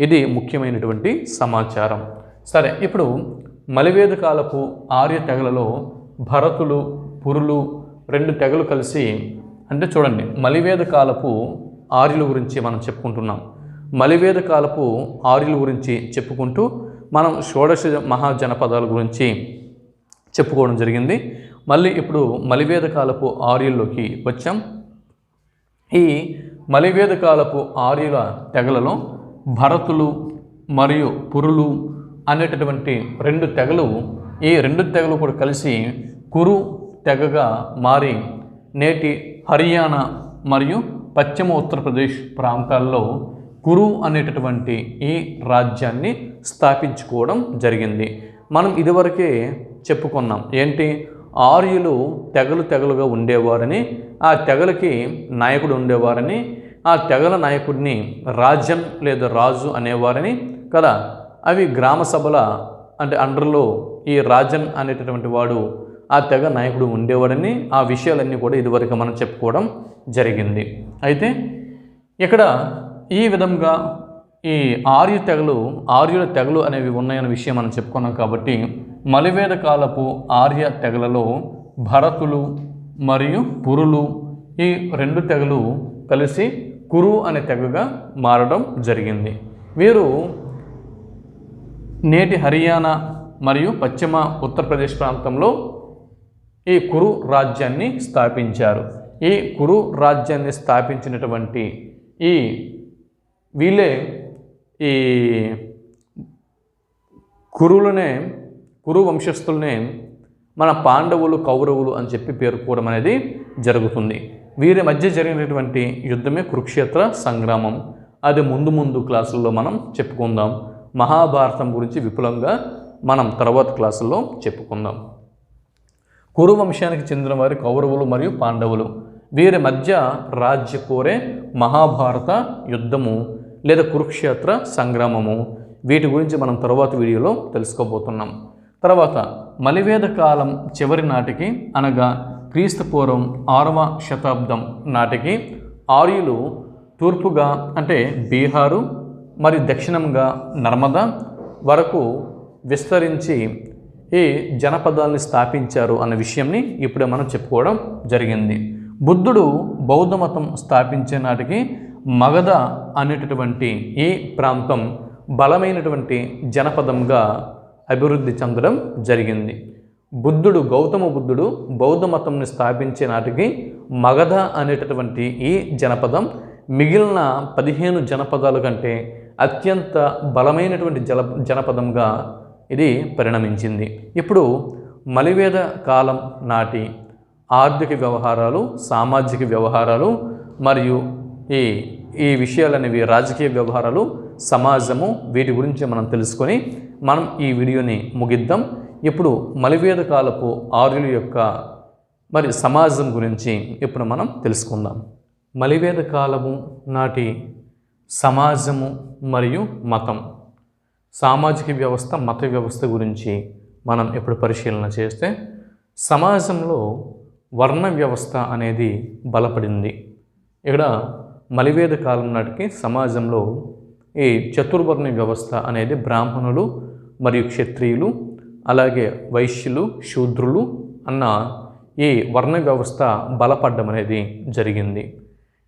ఇది ముఖ్యమైనటువంటి సమాచారం. సరే, ఇప్పుడు మలివేద కాలపు ఆర్య తెగలలో భరతులు, పురులు 2 తెగలు కలిసి, అంటే చూడండి, మలివేద కాలపు ఆర్యుల గురించి మనం చెప్పుకుంటున్నాం. మలివేద కాలపు ఆర్యుల గురించి చెప్పుకుంటూ మనం షోడశ మహాజనపదాల గురించి చెప్పుకోవడం జరిగింది. మళ్ళీ ఇప్పుడు మలివేద కాలపు ఆర్యుల్లోకి వచ్చాం. ఈ మలివేద కాలపు ఆర్యుల తెగలలో భరతులు మరియు పురులు అనేటటువంటి 2 తెగలు, ఈ 2 తెగలు కూడా కలిసి కురు తెగగా మారి నేటి హర్యానా మరియు పశ్చిమ ఉత్తరప్రదేశ్ ప్రాంతాల్లో కురు అనేటటువంటి ఈ రాజ్యాన్ని స్థాపించుకోవడం జరిగింది. మనం ఇదివరకే చెప్పుకున్నాం. ఏంటి? ఆర్యులు తెగలుగా ఉండేవారని, ఆ తెగలకి నాయకుడు ఉండేవారని, ఆ తెగల నాయకుడిని రాజన్ లేదా రాజు అనేవారని కదా. అవి గ్రామ సభల అంటే అండర్లో ఈ రాజన్ అనేటటువంటి వాడు ఆ తెగ నాయకుడు ఉండేవాడని, ఆ విషయాలన్నీ కూడా ఇదివరకు మనం చెప్పుకోవడం జరిగింది. అయితే ఇక్కడ ఈ విధంగా ఈ ఆర్యుల తెగలు అనేవి ఉన్నాయన్న విషయం మనం చెప్పుకున్నాం. కాబట్టి మలివేద కాలపు ఆర్య తెగలలో భరతులు మరియు పురులు ఈ రెండు తెగలు కలిసి కురు అనే తెగగా మారడం జరిగింది. వీరు నేటి హర్యానా మరియు పశ్చిమ ఉత్తరప్రదేశ్ ప్రాంతంలో ఈ కురు రాజ్యాన్ని స్థాపించారు. ఈ కురు రాజ్యాన్ని స్థాపించినటువంటి వీళ్ళే ఈ కురు వంశస్థులనే మన పాండవులు కౌరవులు అని చెప్పి పేర్కోవడం అనేది జరుగుతుంది. వీరి మధ్య జరిగినటువంటి యుద్ధమే కురుక్షేత్ర సంగ్రామం. అది ముందు క్లాసుల్లో మనం చెప్పుకుందాం. మహాభారతం గురించి విపులంగా మనం తర్వాత క్లాసుల్లో చెప్పుకుందాం. కురు వంశానికి చెందిన వారి కౌరవులు మరియు పాండవులు, వీరి మధ్య రాజ్య కోరే మహాభారత యుద్ధము లేదా కురుక్షేత్ర సంగ్రామము. వీటి గురించి మనం తర్వాత వీడియోలో తెలుసుకోబోతున్నాం. తర్వాత మలివేద కాలం చివరి నాటికి అనగా క్రీస్తు పూర్వం 6వ శతాబ్దం నాటికి ఆర్యులు తూర్పుగా అంటే బీహారు మరియు దక్షిణంగా నర్మదా వరకు విస్తరించి ఈ జనపదాలని స్థాపించారు అన్న విషయంని ఇప్పుడే మనం చెప్పుకోవడం జరిగింది. బుద్ధుడు బౌద్ధ మతం స్థాపించే నాటికి మగధ అనేటటువంటి ఈ ప్రాంతం బలమైనటువంటి జనపదంగా అభివృద్ధి చెందడం జరిగింది. గౌతమ బుద్ధుడు బౌద్ధ మతంని స్థాపించే నాటికి మగధ అనేటటువంటి ఈ జనపదం మిగిలిన 15 జనపదాల కంటే అత్యంత బలమైనటువంటి జనపదంగా ఇది పరిణమించింది. ఇప్పుడు మలివేద కాలం నాటి ఆర్థిక వ్యవహారాలు, సామాజిక వ్యవహారాలు మరియు ఈ విషయాలనేవి రాజకీయ వ్యవహారాలు, సమాజము, వీటి గురించి మనం తెలుసుకొని మనం ఈ వీడియోని ముగిద్దాం. ఇప్పుడు మలివేద కాలపు ఆర్యుల యొక్క మరి సమాజం గురించి ఇప్పుడు మనం తెలుసుకుందాం. మలివేద కాలము నాటి సమాజము మరియు మతం, సామాజిక వ్యవస్థ, మత వ్యవస్థ గురించి మనం ఇప్పుడు పరిశీలన చేస్తే సమాజంలో వర్ణ వ్యవస్థ అనేది బలపడింది. ఇక్కడ మలివేద కాలం నాటికి సమాజంలో ఈ చతుర్వర్ణ వ్యవస్థ అనేది బ్రాహ్మణులు మరియు క్షత్రియులు అలాగే వైశ్యులు, శూద్రులు అన్న ఈ వర్ణ వ్యవస్థ బలపడడం అనేది జరిగింది.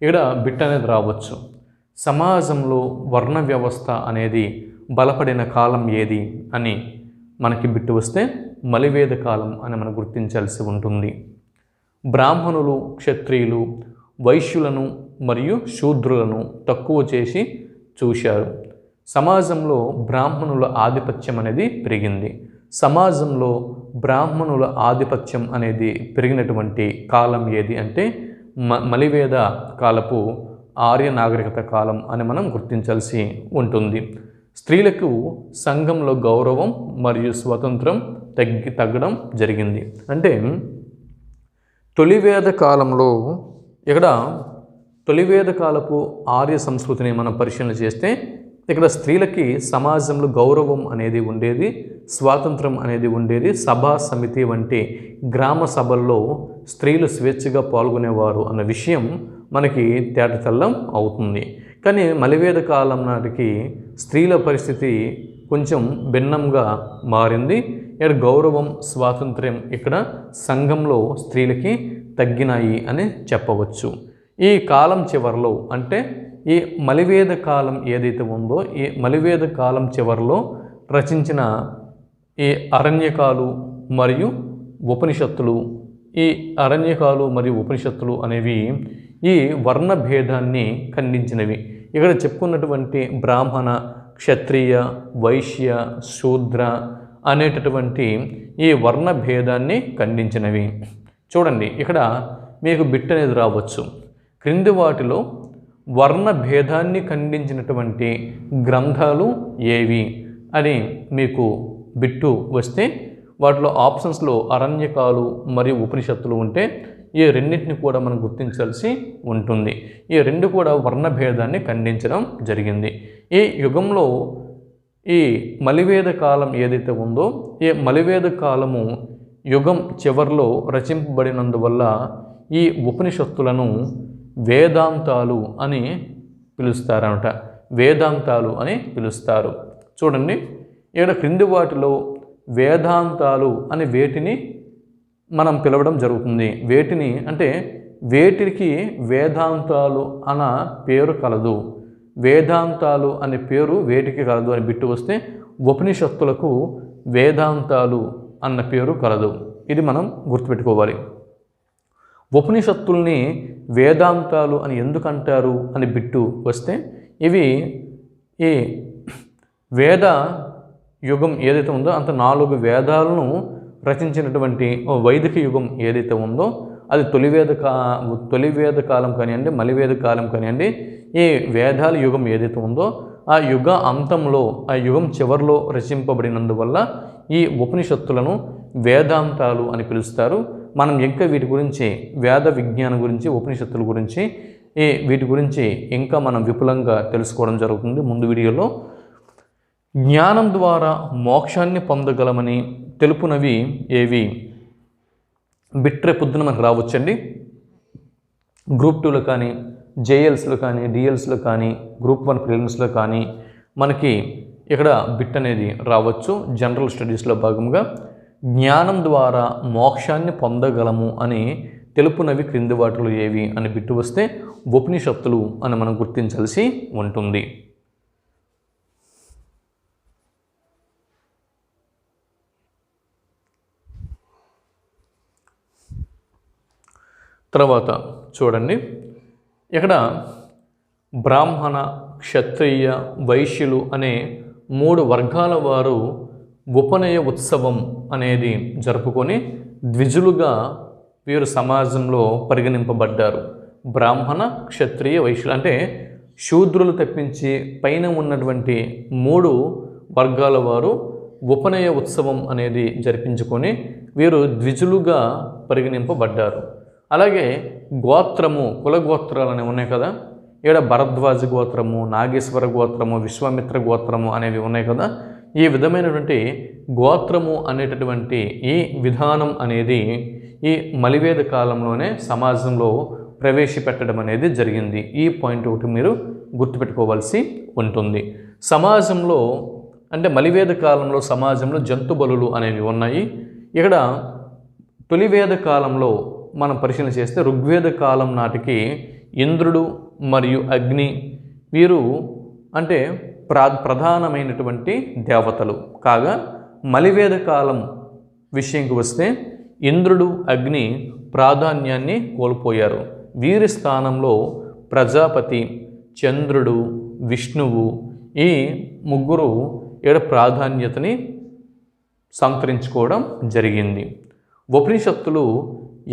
ఇక్కడ బిట్ అనేది రావచ్చు. సమాజంలో వర్ణ వ్యవస్థ అనేది బలపడిన కాలం ఏది అని మనకి బిట్టు వస్తే మలివేద కాలం అని మనం గుర్తించాల్సి ఉంటుంది. బ్రాహ్మణులు, క్షత్రియులు, వైశ్యులను మరియు శూద్రులను తక్కువ చేసి చూశారు. సమాజంలో బ్రాహ్మణుల ఆధిపత్యం అనేది పెరిగింది. సమాజంలో బ్రాహ్మణుల ఆధిపత్యం అనేది పెరిగినటువంటి కాలం ఏది అంటే మలివేద కాలపు ఆర్య నాగరికత కాలం అని మనం గుర్తించాల్సి ఉంటుంది. స్త్రీలకు సంఘంలో గౌరవం మరియు స్వతంత్రం తగ్గడం జరిగింది. అంటే తొలివేద కాలంలో ఇక్కడ తొలివేద కాలపు ఆర్య సంస్కృతిని మనం పరిశీలన చేస్తే ఇక్కడ స్త్రీలకి సమాజంలో గౌరవం అనేది ఉండేది, స్వాతంత్రం అనేది ఉండేది. సభా సమితి వంటి గ్రామ సభల్లో స్త్రీలు స్వేచ్ఛగా పాల్గొనేవారు అన్న విషయం మనకి తేటతెల్లం అవుతుంది. కానీ మలివేద కాలం నాటికి స్త్రీల పరిస్థితి కొంచెం భిన్నంగా మారింది. ఇక్కడ గౌరవం, స్వాతంత్ర్యం ఇక్కడ సంఘంలో స్త్రీలకి తగ్గినాయి అని చెప్పవచ్చు. ఈ కాలం చివరిలో అంటే ఈ మలివేద కాలం ఏదైతే ఉందో ఈ మలివేద కాలం చివరిలో రచించిన ఈ అరణ్యకాలు మరియు ఉపనిషత్తులు, ఈ అరణ్యకాలు మరియు ఉపనిషత్తులు అనేవి ఈ వర్ణ భేదాన్ని ఖండించినవి. ఇక్కడ చెప్పుకున్నటువంటి బ్రాహ్మణ, క్షత్రియ, వైశ్య, శూద్ర అనేటటువంటి ఈ వర్ణ భేదాన్ని ఖండించినవి. చూడండి, ఇక్కడ మీకు బిట్ అనేది రావచ్చు. క్రింది వాటిలో వర్ణ భేదాన్ని ఖండించినటువంటి గ్రంథాలు ఏవి అని మీకు బిట్టు వస్తే వాటిలో ఆప్షన్స్లో అరణ్యకాలు మరియు ఉపనిషత్తులు ఉంటే ఈ రెండింటిని కూడా మనం గుర్తించాల్సి ఉంటుంది. ఈ రెండు కూడా వర్ణభేదాన్ని ఖండించడం జరిగింది. ఈ యుగంలో ఈ మలివేద కాలం ఏదైతే ఉందో ఈ మలివేద కాలము యుగం చివరిలో రచింపబడినందువల్ల ఈ ఉపనిషత్తులను వేదాంతాలు అని పిలుస్తారనమాట. వేదాంతాలు అని పిలుస్తారు. చూడండి, ఇక్కడ క్రింది వాటిలో వేదాంతాలు అని వేటిని మనం పిలవడం జరుగుతుంది. వేటిని అంటే వేటికి వేదాంతాలు అన్న పేరు కలదు. వేదాంతాలు అనే పేరు వేటికి కలదు అని బిట్టు వస్తే ఉపనిషత్తులకు వేదాంతాలు అన్న పేరు కలదు. ఇది మనం గుర్తుపెట్టుకోవాలి. ఉపనిషత్తుల్ని వేదాంతాలు అని ఎందుకు అంటారు అని బిట్టు వస్తే ఇవి ఈ వేద యుగం ఏదైతే ఉందో అంత 4 వేదాలను రచించినటువంటి వైదిక యుగం ఏదైతే ఉందో అది తొలివేద కాలం కానివ్వండి, మలివేద కాలం కానివ్వండి, ఈ వేదాల యుగం ఏదైతే ఉందో ఆ యుగ అంతంలో ఆ యుగం చివరిలో రచింపబడినందువల్ల ఈ ఉపనిషత్తులను వేదాంతాలు అని పిలుస్తారు. మనం ఇంకా వీటి గురించి వేద విజ్ఞానం గురించి ఉపనిషత్తుల గురించి వీటి గురించి ఇంకా మనం విపులంగా తెలుసుకోవడం జరుగుతుంది ముందు వీడియోలో. జ్ఞానం ద్వారా మోక్షాన్ని పొందగలమని తెలుపునవి ఏవి? బిట్రే పొద్దున మనకు రావచ్చండి. గ్రూప్ 2లో కానీ, జేఎల్స్లో కానీ, డిఎల్స్లో కానీ, గ్రూప్ 1 ప్రిలిమ్స్లో కానీ మనకి ఇక్కడ బిట్ అనేది రావచ్చు. జనరల్ స్టడీస్లో భాగంగా జ్ఞానం ద్వారా మోక్షాన్ని పొందగలము అని తెలుపునవి క్రింది వాటిలో ఏవి అని బిట్టు వస్తే ఉపనిషత్తులు అని మనం గుర్తించాల్సి ఉంటుంది. తర్వాత చూడండి, ఇక్కడ బ్రాహ్మణ, క్షత్రియ, వైశ్యులు అనే 3 వర్గాల వారు ఉపనయ ఉత్సవం అనేది జరుపుకొని ద్విజులుగా వీరు సమాజంలో పరిగణింపబడ్డారు. బ్రాహ్మణ, క్షత్రియ, వైశ్యులు అంటే శూద్రులు తప్పించి పైన ఉన్నటువంటి 3 వర్గాల వారు ఉపనయ ఉత్సవం అనేది జరిపించుకొని వీరు ద్విజులుగా పరిగణింపబడ్డారు. అలాగే గోత్రము, కులగోత్రాలు అనేవి ఉన్నాయి కదా. ఇక్కడ భరద్వాజ గోత్రము, నాగేశ్వర గోత్రము, విశ్వామిత్ర గోత్రము అనేవి ఉన్నాయి కదా. ఈ విధమైనటువంటి గోత్రము అనేటటువంటి ఈ విధానం అనేది ఈ మలివేద కాలంలోనే సమాజంలో ప్రవేశపెట్టడం అనేది జరిగింది. ఈ పాయింట్ ఒకటి మీరు గుర్తుపెట్టుకోవాల్సి ఉంటుంది. సమాజంలో అంటే మలివేద కాలంలో సమాజంలో జంతు బలులు అనేవి ఉన్నాయి. ఇక్కడ తొలివేద కాలంలో మనం పరిశీలన చేస్తే ఋగ్వేద కాలం నాటికి ఇంద్రుడు మరియు అగ్ని వీరు అంటే ప్రధానమైనటువంటి దేవతలు కాగా, మలివేద కాలం విషయంకి వస్తే ఇంద్రుడు, అగ్ని ప్రాధాన్యాన్ని కోల్పోయారు. వీరి స్థానంలో ప్రజాపతి, చంద్రుడు, విష్ణువు ఈ 3 ఇక్కడ ప్రాధాన్యతని సంతరించుకోవడం జరిగింది. ఉపనిషత్తులు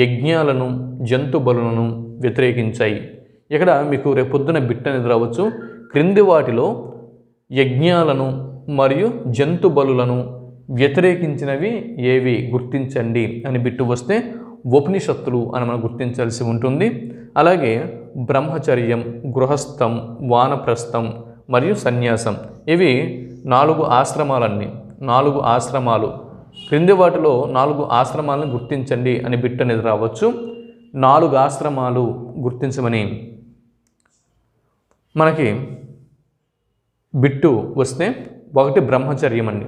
యజ్ఞాలను, జంతు బలులను వ్యతిరేకించాయి. ఇక్కడ మీకు రేపొద్దున బిట్ అనేది రావచ్చు. క్రింది వాటిలో యజ్ఞాలను మరియు జంతు బలులను వ్యతిరేకించినవి ఏవి గుర్తించండి అని బిట్టు వస్తే ఉపనిషత్తులు అని మనం గుర్తించాల్సి ఉంటుంది. అలాగే బ్రహ్మచర్యం, గృహస్థం, వానప్రస్థం మరియు సన్యాసం ఇవి 4 ఆశ్రమాలన్నీ. 4 ఆశ్రమాలు క్రింది వాటిలో 4 ఆశ్రమాలను గుర్తించండి అని బిట్ అనేది రావచ్చు. 4 ఆశ్రమాలు గుర్తించమని మనకి బిట్టు వస్తే 1 బ్రహ్మచర్యం అండి,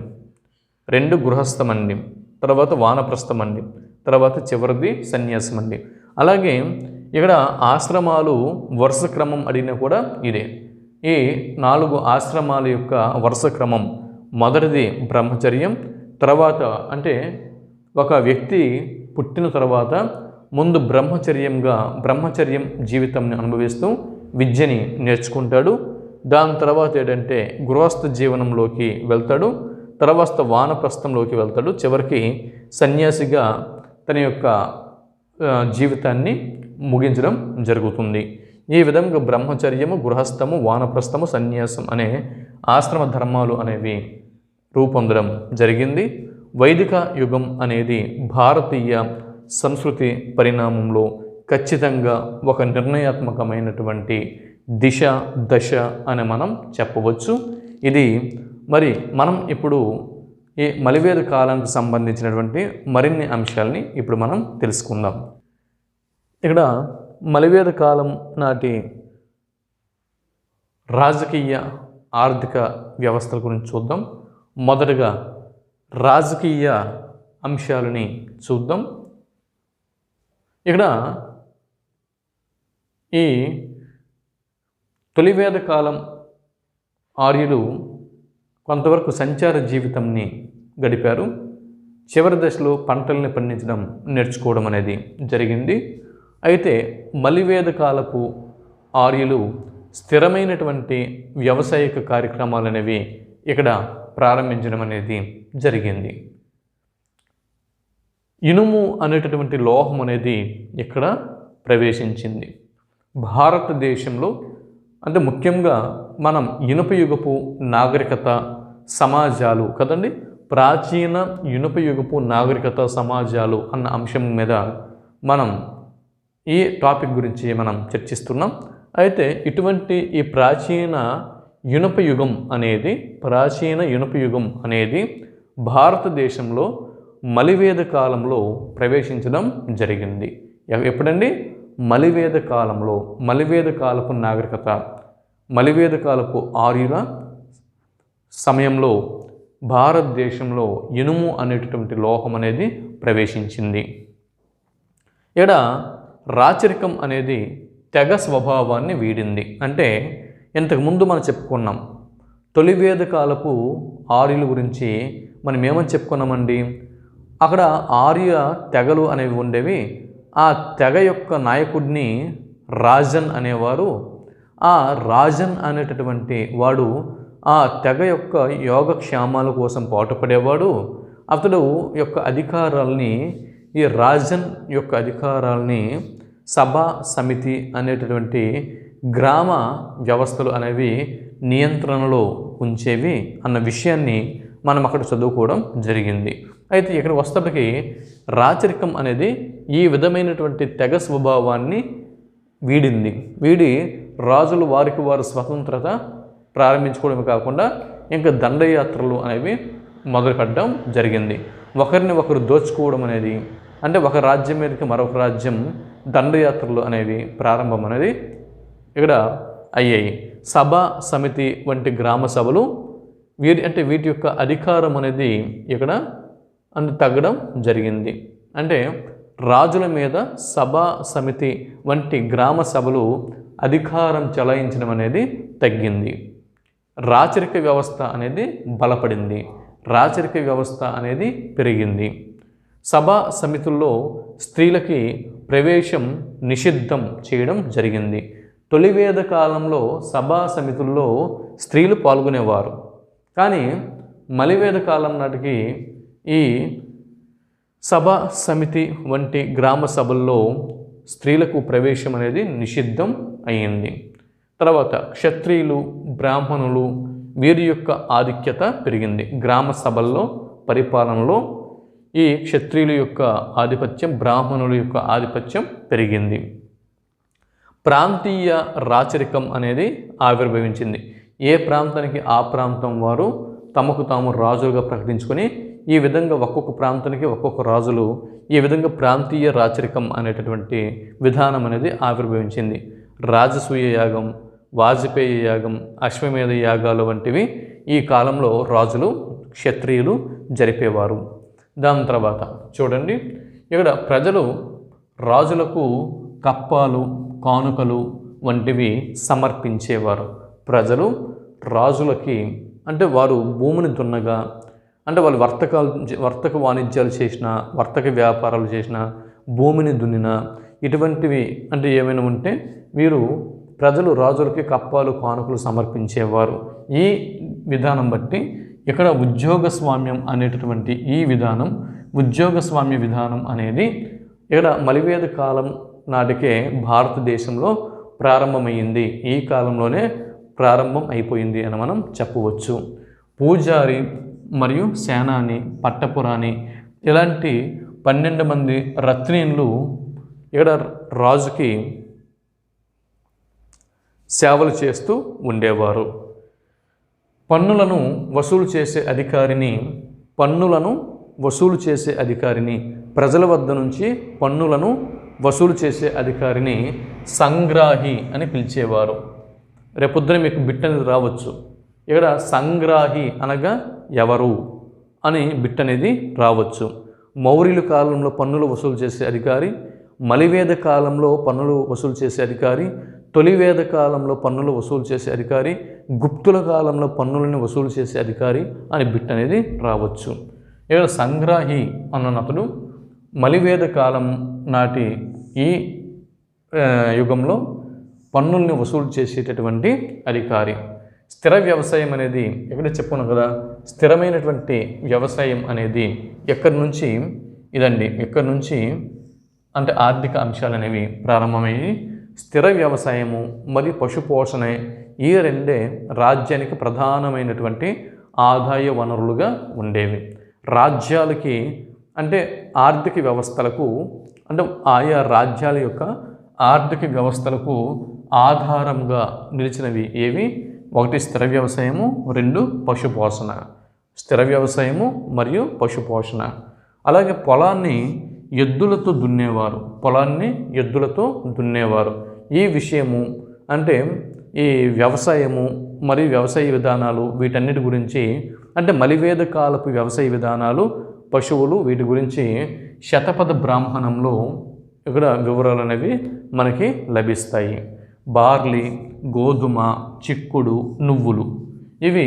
2 గృహస్థం అండి, తర్వాత వానప్రస్థం అండి, తర్వాత చివరిది సన్యాసం అండి. అలాగే ఇక్కడ ఆశ్రమాలు వరుస క్రమం అడిగినా కూడా ఇదే. ఈ 4 ఆశ్రమాల యొక్క వరుస క్రమం మొదటిది బ్రహ్మచర్యం. తర్వాత అంటే ఒక వ్యక్తి పుట్టిన తర్వాత ముందు బ్రహ్మచర్యం జీవితంని అనుభవిస్తూ విద్యని నేర్చుకుంటాడు. దాని తర్వాత ఏంటంటే గృహస్థ జీవనంలోకి వెళ్తాడు, తర్వాత వానప్రస్థంలోకి వెళ్తాడు, చివరికి సన్యాసిగా తన యొక్క జీవితాన్ని ముగించడం జరుగుతుంది. ఈ విధంగా బ్రహ్మచర్యము, గృహస్థము, వానప్రస్థము, సన్యాసం అనే ఆశ్రమ ధర్మాలు అనేవి రూపొందడం జరిగింది. వైదిక యుగం అనేది భారతీయ సంస్కృతి పరిణామంలో ఖచ్చితంగా ఒక నిర్ణయాత్మకమైనటువంటి దిశ దశ అని మనం చెప్పవచ్చు. ఇది మరి మనం ఇప్పుడు ఈ మలివేద కాలానికి సంబంధించినటువంటి మరిన్ని అంశాలని ఇప్పుడు మనం తెలుసుకుందాం. ఇక్కడ మలివేద కాలం నాటి రాజకీయ ఆర్థిక వ్యవస్థల గురించి చూద్దాం. మొదటగా రాజకీయ అంశాలని చూద్దాం. ఇక్కడ ఈ తొలివేద కాలం ఆర్యులు కొంతవరకు సంచార జీవితంని గడిపారు. చివరి దశలో పంటల్ని పండించడం నేర్చుకోవడం అనేది జరిగింది. అయితే మలివేద కాలపు ఆర్యులు స్థిరమైనటువంటి వ్యవసాయక కార్యక్రమాలు అనేవి ఇక్కడ ప్రారంభించడం అనేది జరిగింది. ఇనుము అనేటటువంటి లోహం అనేది ఇక్కడ ప్రవేశించింది. భారతదేశంలో అంటే ముఖ్యంగా మనం ఇనుప యుగపు నాగరికత సమాజాలు కదండి, ప్రాచీన ఇనుప యుగపు నాగరికత సమాజాలు అన్న అంశం మీద మనం ఈ టాపిక్ గురించి మనం చర్చిస్తున్నాం. అయితే ఇటువంటి ఈ ప్రాచీన ఇనుప యుగం అనేది భారతదేశంలో మలివేద కాలంలో ప్రవేశించడం జరిగింది. ఎప్పుడండి? మలివేద కాలంలో. మలివేద కాలపు నాగరికత, మలివేద కాలపు ఆర్యుల సమయంలో భారతదేశంలో ఇనుము అనేటటువంటి లోహం అనేది ప్రవేశించింది. ఇక్కడ రాచరికం అనేది తెగ స్వభావాన్ని వీడింది. అంటే ఇంతకుముందు మనం చెప్పుకున్నాం తొలివేద కాలపు ఆర్యుల గురించి మనం ఏమని చెప్పుకున్నామండి, అక్కడ ఆర్య తెగలు అనేవి ఉండేవి. ఆ తెగ యొక్క నాయకుడిని రాజన్ అనేవారు. ఆ రాజన్ అనేటటువంటి వాడు ఆ తెగ యొక్క యోగక్షేమాల కోసం పాటుపడేవాడు. అతడు యొక్క అధికారాల్ని, ఈ రాజన్ యొక్క అధికారాల్ని సభా సమితి అనేటటువంటి గ్రామ వ్యవస్థలు అనేవి నియంత్రణలో ఉంచేవి అన్న విషయాన్ని మనం అక్కడ చదువుకోవడం జరిగింది. అయితే ఇక్కడ వస్తటికి రాచరికం అనేది ఈ విధమైనటువంటి తెగ స్వభావాన్ని వీడి రాజులు వారికి వారు స్వతంత్రత ప్రారంభించుకోవడమే కాకుండా ఇంకా దండయాత్రలు అనేవి మొదలుపెట్టడం జరిగింది. ఒకరిని ఒకరు దోచుకోవడం అనేది, అంటే ఒక రాజ్యం మీదకి మరొక రాజ్యం దండయాత్రలు అనేవి ప్రారంభం అనేది ఇక్కడ అయ్యాయి. సభా సమితి వంటి గ్రామ సభలు వీటి యొక్క అధికారం అనేది ఇక్కడ తగ్గడం జరిగింది. అంటే రాజుల మీద సభా సమితి వంటి గ్రామ సభలు అధికారం చెలాయించడం అనేది తగ్గింది. రాచరిక వ్యవస్థ అనేది బలపడింది. రాచరిక వ్యవస్థ అనేది పెరిగింది. సభా సమితుల్లో స్త్రీలకి ప్రవేశం నిషిద్ధం చేయడం జరిగింది. తొలివేద కాలంలో సభా సమితుల్లో స్త్రీలు పాల్గొనేవారు. కానీ మలివేద కాలం నాటికి ఈ సభా సమితి వంటి గ్రామ సభల్లో స్త్రీలకు ప్రవేశం అనేది నిషిద్ధం అయ్యింది. తర్వాత క్షత్రియులు, బ్రాహ్మణులు వీరి యొక్క ఆధిక్యత పెరిగింది. గ్రామ సభల్లో పరిపాలనలో ఈ క్షత్రియుల యొక్క ఆధిపత్యం, బ్రాహ్మణుల యొక్క ఆధిపత్యం పెరిగింది. ప్రాంతీయ రాచరికం అనేది ఆవిర్భవించింది. ఏ ప్రాంతానికి ఆ ప్రాంతం వారు తమకు తాము రాజులుగా ప్రకటించుకొని ఈ విధంగా ఒక్కొక్క ప్రాంతానికి ఒక్కొక్క రాజులు, ఈ విధంగా ప్రాంతీయ రాచరికం అనేటటువంటి విధానం అనేది ఆవిర్భవించింది. రాజసూయ యాగం, వాజపేయి యాగం, అశ్వమేధ యాగాలు వంటివి ఈ కాలంలో రాజులు, క్షత్రియులు జరిపేవారు. దాని తర్వాత చూడండి, ఇక్కడ ప్రజలు రాజులకు కప్పాలు, కానుకలు వంటివి సమర్పించేవారు. ప్రజలు రాజులకి, అంటే వారు భూమిని దున్నగా, అంటే వాళ్ళు వర్తక వాణిజ్యాలు చేసిన, వర్తక వ్యాపారాలు చేసిన, భూమిని దున్నిన ఇటువంటివి అంటే ఏమైనా ఉంటే వీరు ప్రజలు రాజులకి కప్పాలు, కానుకలు సమర్పించేవారు. ఈ విధానం బట్టి ఇక్కడ ఉద్యోగస్వామ్యం అనేటటువంటి ఈ విధానం, ఉద్యోగస్వామ్య విధానం అనేది ఇక్కడ మలివేద కాలం నాటికే భారతదేశంలో ప్రారంభమైంది. ఈ కాలంలోనే ప్రారంభం అయిపోయింది అని మనం చెప్పవచ్చు. పూజారి మరియు సేనాని, పట్టపురాణి ఇలాంటి 12 మంది రత్నీయులు ఇక్కడ రాజుకి సేవలు చేస్తూ ఉండేవారు. పన్నులను వసూలు చేసే అధికారిని ప్రజల వద్ద నుంచి పన్నులను వసూలు చేసే అధికారిని సంగ్రాహి అని పిలిచేవారు. రేపొద్దున మీకు బిట్ అనేది రావచ్చు. ఇక్కడ సంగ్రాహి అనగా ఎవరు అని బిట్ అనేది రావచ్చు. మౌర్యుల కాలంలో పన్నులు వసూలు చేసే అధికారి, మలివేద కాలంలో పన్నులు వసూలు చేసే అధికారి, తొలివేద కాలంలో పన్నులు వసూలు చేసే అధికారి, గుప్తుల కాలంలో పన్నులను వసూలు చేసే అధికారి అని బిట్ అనేది రావచ్చు. ఇక్కడ సంగ్రాహి అన్నతడు మలివేద కాలం నాటి ఈ యుగంలో పన్నుల్ని వసూలు చేసేటటువంటి అధికారి. స్థిర వ్యవసాయం అనేది ఎక్కడ చెప్పుకున్నాం కదా, స్థిరమైనటువంటి వ్యవసాయం అనేది ఎక్కడి నుంచి ఎక్కడి నుంచి అంటే ఆర్థిక అంశాలు అనేవి ప్రారంభమయ్యి స్థిర వ్యవసాయము మరియు పశుపోషణ ఈ రెండే రాజ్యానికి ప్రధానమైనటువంటి ఆదాయ వనరులుగా ఉండేవి. రాజ్యాలకి అంటే ఆర్థిక వ్యవస్థలకు అంటే ఆయా రాజ్యాల యొక్క ఆర్థిక వ్యవస్థలకు ఆధారంగా నిలిచినవి ఏవి? 1 స్థిర వ్యవసాయము, 2 పశుపోషణ. స్థిర వ్యవసాయము మరియు పశుపోషణ. అలాగే పొలాన్ని ఎద్దులతో దున్నేవారు. ఈ విషయము అంటే ఈ వ్యవసాయము మరియు వ్యవసాయ విధానాలు వీటన్నిటి గురించి అంటే మలివేద కాలపు వ్యవసాయ విధానాలు, పశువులు వీటి గురించి శతపథ బ్రాహ్మణంలో ఇక్కడ వివరాలు అనేవి మనకి లభిస్తాయి. బార్లీ, గోధుమ, చిక్కుడు, నువ్వులు ఇవి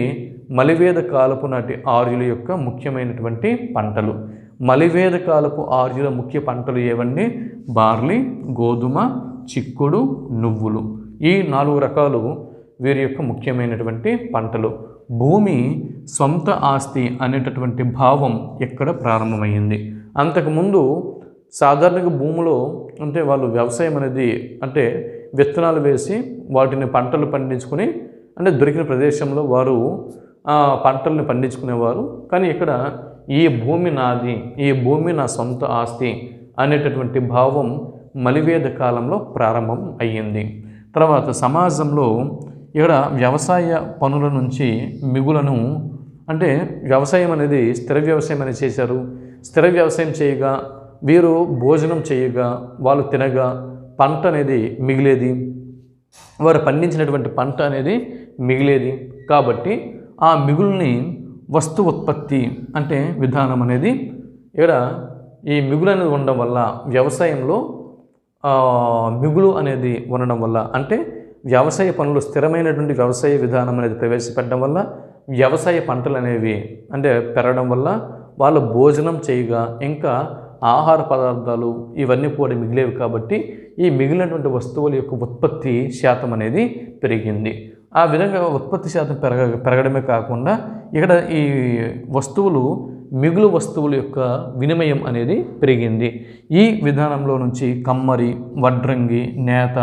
మలివేద కాలపు నాటి ఆర్యుల యొక్క ముఖ్యమైనటువంటి పంటలు. మలివేద కాలపు ఆర్యుల ముఖ్య పంటలు ఏవండి? బార్లీ, గోధుమ, చిక్కుడు, నువ్వులు. ఈ 4 రకాలు వీరి యొక్క ముఖ్యమైనటువంటి పంటలు. భూమి సొంత ఆస్తి అనేటటువంటి భావం ఇక్కడ ప్రారంభమైంది. అంతకుముందు సాధారణంగా భూమిలో అంటే వాళ్ళు వ్యవసాయం అనేది అంటే విత్తనాలు వేసి వాటిని పంటలు పండించుకొని అంటే దొరికిన ప్రదేశంలో వారు పంటలను పండించుకునేవారు. కానీ ఇక్కడ ఈ భూమి నాది, ఈ భూమి నా సొంత ఆస్తి అనేటటువంటి భావం మలివేద కాలంలో ప్రారంభం అయ్యింది. తర్వాత సమాజంలో ఇక్కడ వ్యవసాయ పనుల నుంచి మిగులను అంటే వ్యవసాయం అనేది స్థిర వ్యవసాయం అనేది చేశారు. స్థిర వ్యవసాయం చేయగా వీరు భోజనం చేయగా వాళ్ళు తినగా పంట అనేది మిగిలేది, వారు పండించినటువంటి పంట అనేది మిగిలేది. కాబట్టి ఆ మిగులుని వస్తు ఉత్పత్తి అంటే విధానం అనేది ఇక్కడ ఈ మిగులు అనేది ఉండడం వల్ల వ్యవసాయంలో మిగులు అనేది ఉండడం వల్ల అంటే వ్యవసాయ పనులు స్థిరమైనటువంటి వ్యవసాయ విధానం అనేది ప్రవేశపెట్టడం వల్ల వ్యవసాయ పంటలు అనేవి అంటే పెరగడం వల్ల వాళ్ళు భోజనం చేయగా ఇంకా ఆహార పదార్థాలు ఇవన్నీ కూడా మిగిలేవి. కాబట్టి ఈ మిగిలినటువంటి వస్తువుల యొక్క ఉత్పత్తి శాతం అనేది పెరిగింది. ఆ విధంగా ఉత్పత్తి శాతం పెరగడమే కాకుండా ఇక్కడ ఈ మిగులు వస్తువుల యొక్క వినిమయం అనేది పెరిగింది. ఈ విధానంలో నుంచి కమ్మరి, వడ్రంగి, నేత,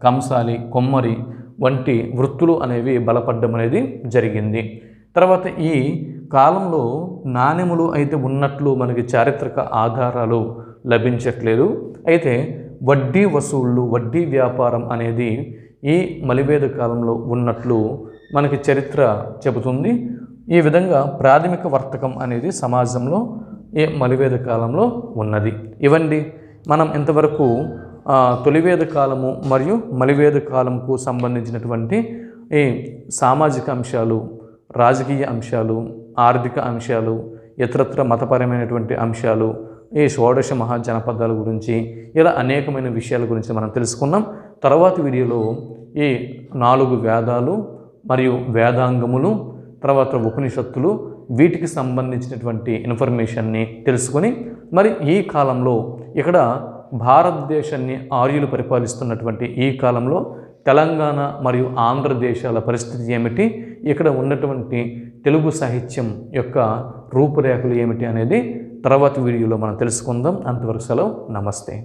కంసాలి, కొమ్మరి వంటి వృత్తులు అనేవి బలపడడం అనేది జరిగింది. తర్వాత ఈ కాలంలో నాణెములు అయితే ఉన్నట్లు మనకి చారిత్రక ఆధారాలు లభించట్లేదు. అయితే వడ్డీ వసూళ్ళు, వడ్డీ వ్యాపారం అనేది ఈ మలివేద కాలంలో ఉన్నట్లు మనకి చరిత్ర చెబుతుంది. ఈ విధంగా ప్రాథమిక వర్తకం అనేది సమాజంలో ఈ మలివేద కాలంలో ఉన్నది. ఇవండి మనం ఇంతవరకు తొలివేద కాలము మరియు మలివేద కాలంకు సంబంధించినటువంటి ఈ సామాజిక అంశాలు, రాజకీయ అంశాలు, ఆర్థిక అంశాలు, ఇతరత్ర మతపరమైనటువంటి అంశాలు, ఈ షోడశ మహాజనపదాల గురించి ఇలా అనేకమైన విషయాల గురించి మనం తెలుసుకున్నాం. తర్వాతి వీడియోలో ఈ 4 వేదాలు మరియు వేదాంగములు, తర్వాత ఉపనిషత్తులు వీటికి సంబంధించినటువంటి ఇన్ఫర్మేషన్ని తెలుసుకొని మరి ఈ కాలంలో ఇక్కడ భారతదేశాన్ని ఆర్యులు పరిపాలిస్తున్నటువంటి ఈ కాలంలో తెలంగాణ మరియు ఆంధ్రదేశాల పరిస్థితి ఏమిటి, ఇక్కడ ఉన్నటువంటి తెలుగు సాహిత్యం యొక్క రూపురేఖలు ఏమిటి అనేది తర్వాత వీడియోలో మనం తెలుసుకుందాం. అంతవరకు సెలవు. నమస్తే.